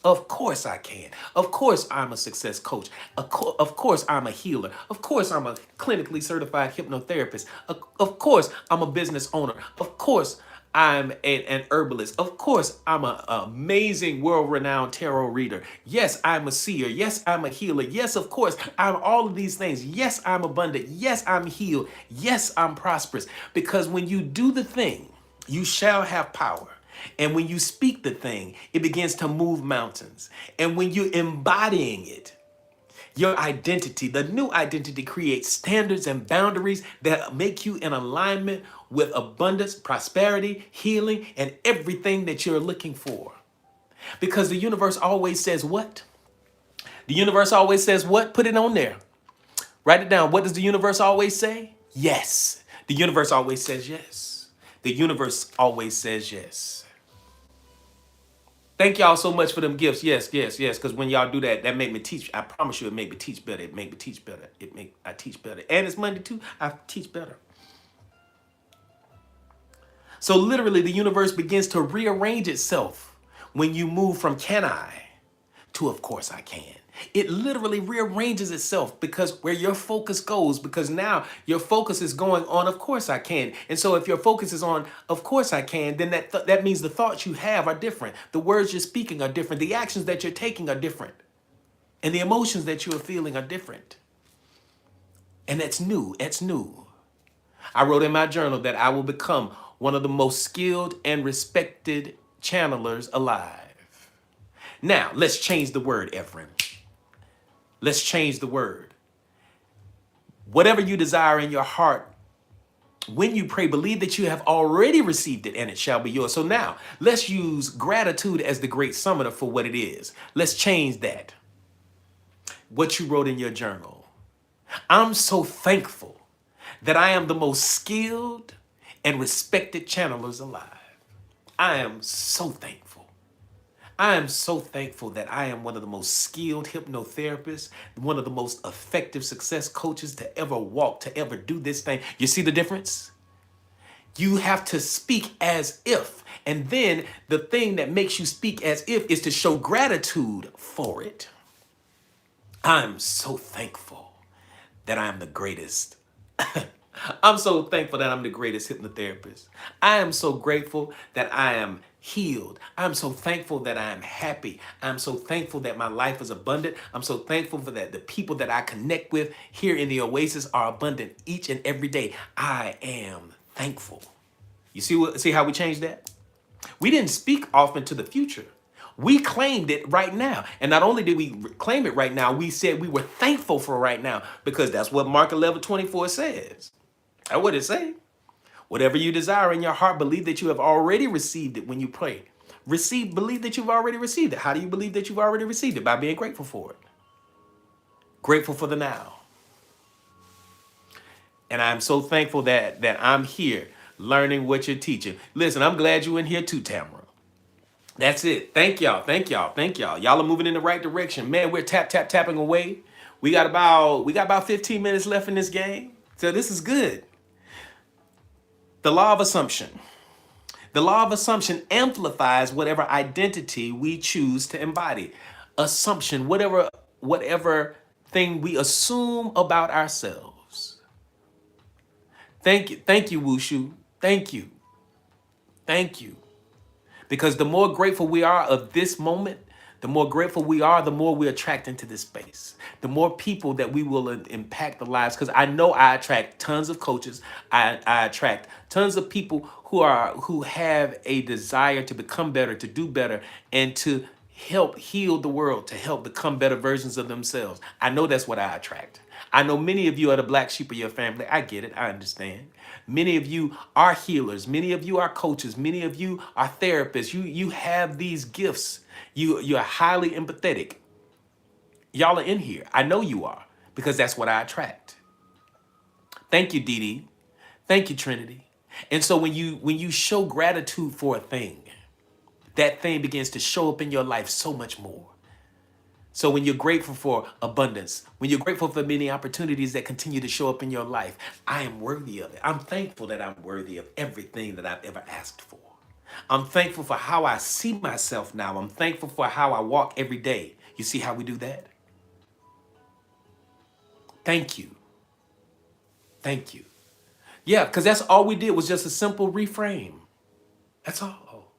Of course I can. Of course I'm a success coach. Of course I'm a healer. Of course I'm a clinically certified hypnotherapist. Of course I'm a business owner. Of course I'm an herbalist. Of course I'm an amazing world-renowned tarot reader. Yes, I'm a seer. Yes, I'm a healer. Yes, of course I'm all of these things. Yes, I'm abundant. Yes, I'm healed. Yes, I'm prosperous. Because when you do the thing, you shall have power. And when you speak the thing, it begins to move mountains. And when you're embodying it, your identity, the new identity, creates standards and boundaries that make you in alignment with abundance, prosperity, healing, and everything that you're looking for. Because the universe always says what? The universe always says what? Put it on there. Write it down. What does the universe always say? Yes. The universe always says yes. The universe always says yes. Thank y'all so much for them gifts. Yes. Because when y'all do that, that make me teach. I promise you, it make me teach better. I teach better. And it's Monday too. I teach better. So literally, the universe begins to rearrange itself when you move from can I to of course I can. It literally rearranges itself because where your focus goes, because now your focus is going on, of course I can. And so if your focus is on, of course I can, then that means the thoughts you have are different. The words you're speaking are different. The actions that you're taking are different. And the emotions that you are feeling are different. And that's new. It's new. I wrote in my journal that I will become one of the most skilled and respected channelers alive. Now, let's change the word, Ephraim. Let's change the word. Whatever you desire in your heart When you pray, believe that you have already received it and it shall be yours. So now let's use gratitude as the great summoner for what it is. Let's change that. What you wrote in your journal. I'm so thankful that I am the most skilled and respected channelers alive. I am so thankful. I am so thankful that I am one of the most skilled hypnotherapists, one of the most effective success coaches to ever walk, to ever do this thing. You see the difference? You have to speak as if. And then the thing that makes you speak as if is to show gratitude for it. I'm so thankful that I'm the greatest. I'm so thankful that I'm the greatest hypnotherapist. I am so grateful that I am healed. I'm so thankful that I am happy. I'm so thankful that my life is abundant. I'm so thankful for that the people that I connect with here in the Oasis are abundant each and every day. I am thankful. You see how we changed that? We didn't speak often to the future. We claimed it right now. And not only did we claim it right now, we said we were thankful for right now because that's what Mark 11:24 says. That's what it says. Whatever you desire in your heart, believe that you have already received it when you pray. Believe that you've already received it. How do you believe that you've already received it? By being grateful for it. Grateful for the now. And I'm so thankful that I'm here learning what you're teaching. Listen, I'm glad you're in here too, Tamara. That's it. Thank y'all. Thank y'all. Thank y'all. Y'all are moving in the right direction. Man, we're tapping away. We got about 15 minutes left in this game. So this is good. The law of assumption. The law of assumption amplifies whatever identity we choose to embody. Assumption, whatever thing we assume about ourselves. Thank you, Wushu. Thank you. Thank you. Because the more grateful we are of this moment, the more grateful we are, the more we attract into this space. The more people that we will impact the lives. Because I know I attract tons of coaches. I attract tons of people who have a desire to become better, to do better, and to help heal the world, to help become better versions of themselves. I know that's what I attract. I know many of you are the black sheep of your family. I get it. I understand. Many of you are healers. Many of you are coaches. Many of you are therapists. You have these gifts. You're highly empathetic. Y'all are in here. I know you are because that's what I attract. Thank you, Dee Dee. Thank you, Trinity. And so when you show gratitude for a thing, that thing begins to show up in your life so much more. So when you're grateful for abundance, when you're grateful for many opportunities that continue to show up in your life, I am worthy of it. I'm thankful that I'm worthy of everything that I've ever asked for. I'm thankful for how I see myself now. I'm thankful for how I walk every day. You see how we do that? Thank you. Thank you. Yeah, because that's all we did was just a simple reframe. That's all.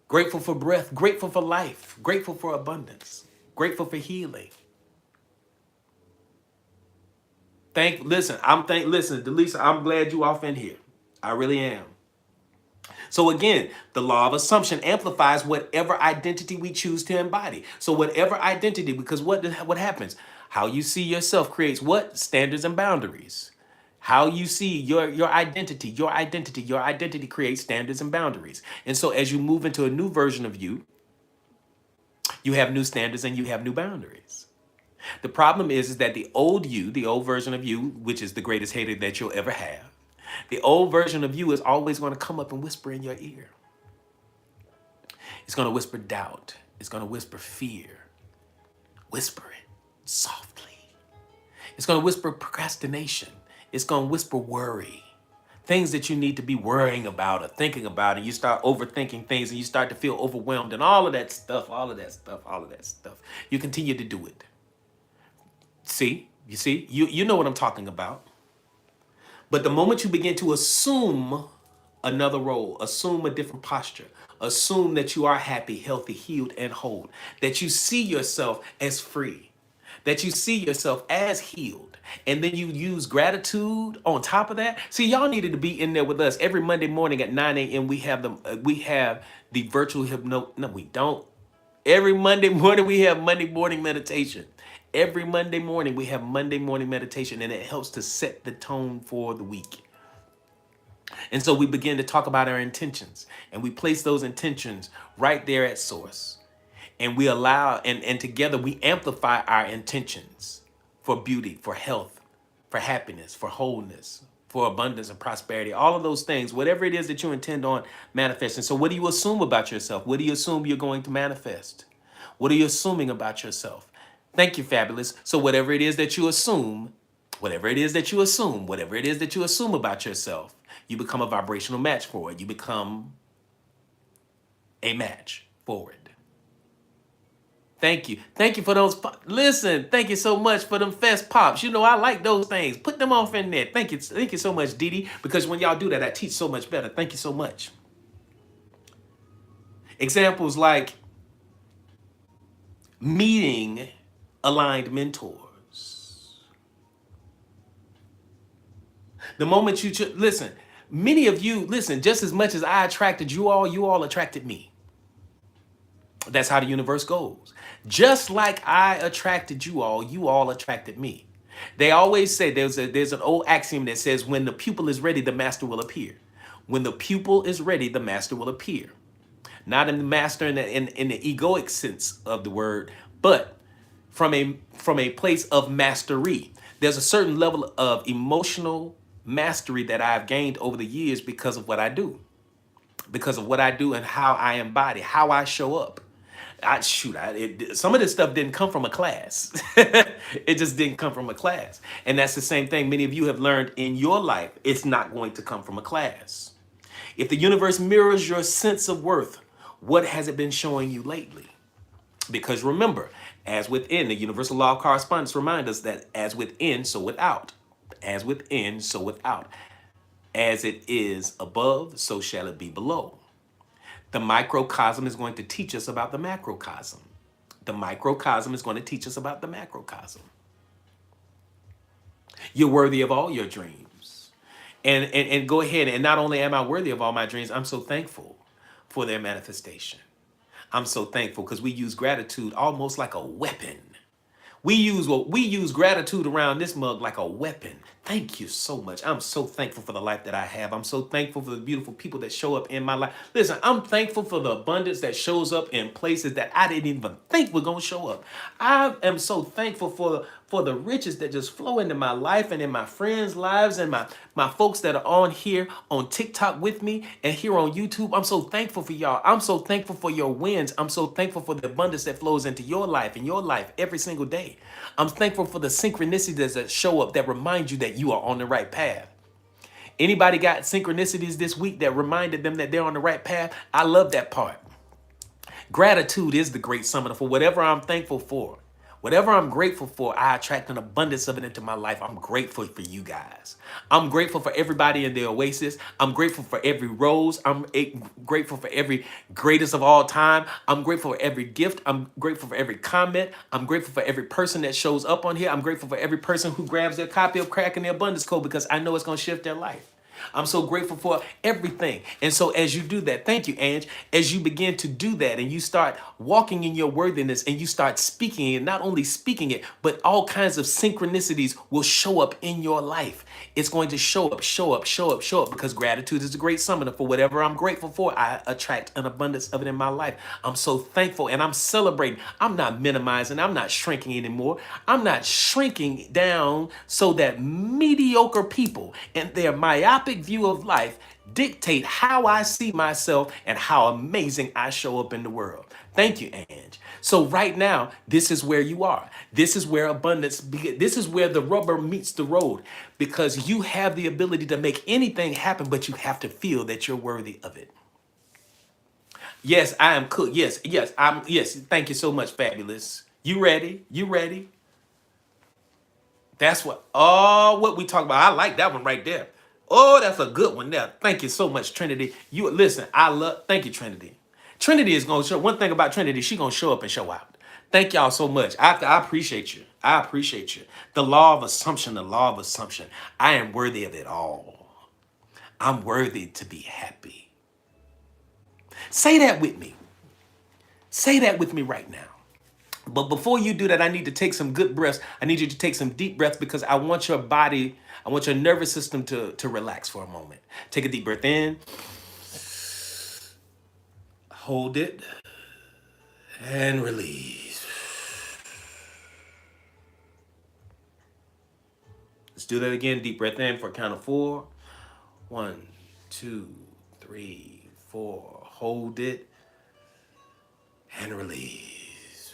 Grateful for breath, grateful for life, grateful for abundance, grateful for healing. Listen, Delisa, I'm glad you off in here. I really am. So again, the law of assumption amplifies whatever identity we choose to embody. So whatever identity, because what happens? How you see yourself creates what? Standards and boundaries. How you see your identity creates standards and boundaries. And so as you move into a new version of you, you have new standards and you have new boundaries. The problem is that the old you, the old version of you, which is the greatest hater that you'll ever have, the old version of you is always going to come up and whisper in your ear. It's going to whisper doubt. It's going to whisper fear. Whisper it softly. It's going to whisper procrastination. It's going to whisper worry. Things that you need to be worrying about or thinking about, and you start overthinking things and you start to feel overwhelmed and all of that stuff. You continue to do it. You know what I'm talking about. But the moment you begin to assume another role, assume a different posture, assume that you are happy, healthy, healed, and whole, that you see yourself as free, that you see yourself as healed, and then you use gratitude on top of that. See, y'all needed to be in there with us every Monday morning at 9 a.m. We have the virtual hypno. No, we don't. Every Monday morning we have Monday morning meditation. Every Monday morning we have Monday morning meditation, and it helps to set the tone for the week. And so we begin to talk about our intentions, and we place those intentions right there at source. And we allow, and together we amplify our intentions for beauty, for health, for happiness, for wholeness, for abundance and prosperity, all of those things, whatever it is that you intend on manifesting. So what do you assume about yourself? What do you assume you're going to manifest? What are you assuming about yourself? Thank you, Fabulous. So whatever it is that you assume, whatever it is that you assume, whatever it is that you assume about yourself, you become a vibrational match for it. You become a match for it. Thank you. Thank you for those. Listen, thank you so much for them fest pops. You know, I like those things. Put them off in there. Thank you. Thank you so much, Dee Dee, because when y'all do that, I teach so much better. Thank you so much. Examples like meeting aligned mentors. The moment you listen, many of you, listen, just as much as I attracted you all attracted me. That's how the universe goes. Just like I attracted you all attracted me. They always say there's an old axiom that says when the pupil is ready, the master will appear. When the pupil is ready, the master will appear. Not in the master in the egoic sense of the word, but from a place of mastery. There's a certain level of emotional mastery that I've gained over the years because of what I do. Because of what I do and how I embody, how I show up. Some of this stuff didn't come from a class. It just didn't come from a class. And that's the same thing many of you have learned in your life. It's not going to come from a class. If the universe mirrors your sense of worth, what has it been showing you lately? Because remember, as within, the universal law of correspondence reminds us that as within, so without. As within, so without. As it is above, so shall it be below. The microcosm is going to teach us about the macrocosm. The microcosm is going to teach us about the macrocosm. You're worthy of all your dreams. And go ahead, and not only am I worthy of all my dreams, I'm so thankful for their manifestation. I'm so thankful because we use gratitude almost like a weapon. We use gratitude around this mug like a weapon. Thank you so much. I'm so thankful for the life that I have. I'm so thankful for the beautiful people that show up in my life. Listen, I'm thankful for the abundance that shows up in places that I didn't even think were going to show up. I am so thankful for the riches that just flow into my life and in my friends' lives and my folks that are on here on TikTok with me and here on YouTube. I'm so thankful for y'all. I'm so thankful for your wins. I'm so thankful for the abundance that flows into your life and your life every single day. I'm thankful for the synchronicities that show up that remind you that you are on the right path. Anybody got synchronicities this week that reminded them that they're on the right path? I love that part. Gratitude is the great summoner for whatever I'm thankful for. Whatever I'm grateful for, I attract an abundance of it into my life. I'm grateful for you guys. I'm grateful for everybody in the oasis. I'm grateful for every rose. I'm grateful for every greatest of all time. I'm grateful for every gift. I'm grateful for every comment. I'm grateful for every person that shows up on here. I'm grateful for every person who grabs their copy of Cracking the Abundance Code because I know it's going to shift their life. I'm so grateful for everything. And so as you do that, thank you, Ange, as you begin to do that and you start walking in your worthiness and you start speaking it, not only speaking it, but all kinds of synchronicities will show up in your life. It's going to show up because gratitude is a great summoner for whatever I'm grateful for. I attract an abundance of it in my life. I'm so thankful and I'm celebrating. I'm not minimizing. I'm not shrinking anymore. I'm not shrinking down so that mediocre people and their myopic view of life dictate how I see myself and how amazing I show up in the world. Thank you, Ange. So right now, this is where you are. This is where abundance begins. This is where the rubber meets the road because you have the ability to make anything happen, but you have to feel that you're worthy of it. Yes, I am cooked. Yes. Thank you so much, Fabulous. You ready? You ready? That's what we talk about. I like that one right there. Oh, that's a good one there. Thank you so much, Trinity. You listen, thank you, Trinity. Trinity is gonna show one thing about Trinity, she's gonna show up and show out. Thank y'all so much. I appreciate you. I appreciate you. The law of assumption, the law of assumption. I am worthy of it all. I'm worthy to be happy. Say that with me. Say that with me right now. But before you do that, I need to take some good breaths. I need you to take some deep breaths because I want your body, I want your nervous system to relax for a moment. Take a deep breath in, hold it, and release. Let's do that again. Deep breath in for a count of 4. 1, 2, 3, 4. Hold it and release.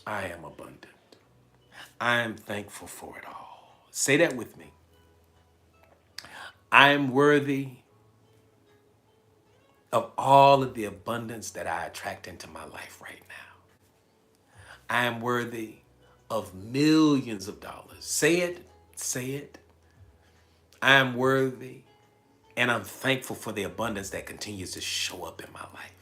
I am abundant. I am thankful for it all. Say that with me. I am worthy of all of the abundance that I attract into my life right now. I am worthy of millions of dollars. Say it, say it. I am worthy, and I'm thankful for the abundance that continues to show up in my life.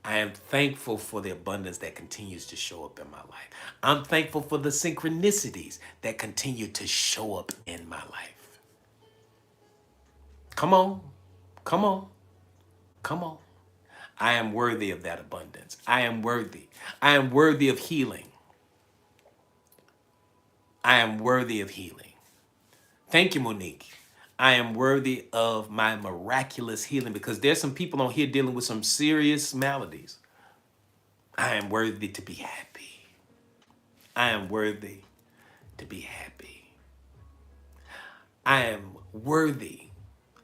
I am thankful for the abundance that continues to show up in my life. I'm thankful for the synchronicities that continue to show up in my life. Come on, come on, come on. I am worthy of that abundance. I am worthy. I am worthy of healing. I am worthy of healing. Thank you, Monique. I am worthy of my miraculous healing because there's some people on here dealing with some serious maladies. I am worthy to be happy. I am worthy to be happy. I am worthy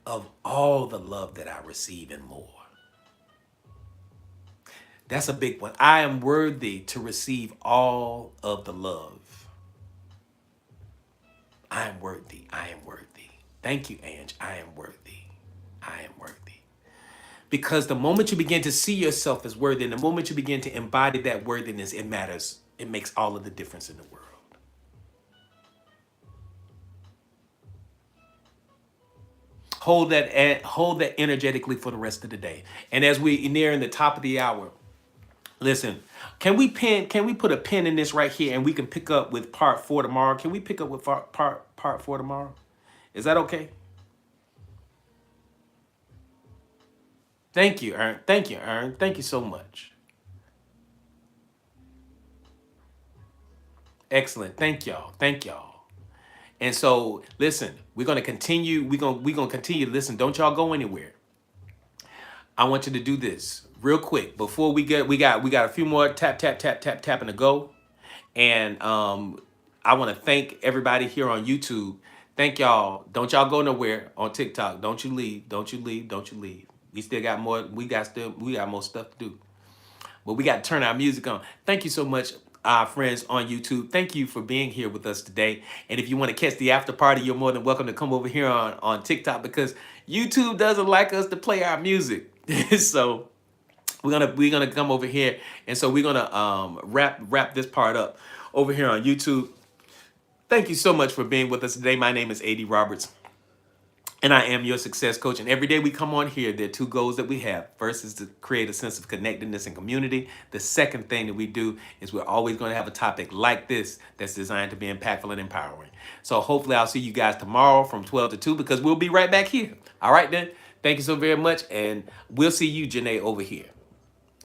of all the love that I receive and more. That's a big one. I am worthy to receive all of the love. I am worthy. I am worthy. Thank you, Ange. I am worthy. I am worthy. Because the moment you begin to see yourself as worthy, and the moment you begin to embody that worthiness, it matters. It makes all of the difference in the world. Hold that energetically for the rest of the day. And as we near in the top of the hour, listen, can we put a pin in this right here and we can pick up with part 4 tomorrow? Can we pick up with part 4 tomorrow? Is that okay? Thank you, Ern. Thank you, Ern. Thank you so much. Excellent. Thank y'all. Thank y'all. And so, listen, we're gonna continue. We're gonna continue. Listen, don't y'all go anywhere. I want you to do this real quick before we got a few more tapping to go. And I want to thank everybody here on YouTube. Thank y'all. Don't y'all go nowhere on TikTok. Don't you leave. Don't you leave. Don't you leave. We still got more. We got more stuff to do. But we got to turn our music on. Thank you so much, our friends on YouTube. Thank you for being here with us today. And if you want to catch the after party, you're more than welcome to come over here on TikTok because YouTube doesn't like us to play our music. So we're gonna come over here, and so we're gonna wrap this part up over here on YouTube. Thank you so much for being with us today. My name is A.D. Roberts, and I am your success coach. And every day we come on here, there are 2 goals that we have. First is to create a sense of connectedness and community. The second thing that we do is we're always going to have a topic like this that's designed to be impactful and empowering. So hopefully I'll see you guys tomorrow from 12 to 2 because we'll be right back here. All right then. Thank you so very much, and we'll see you, Janae, over here.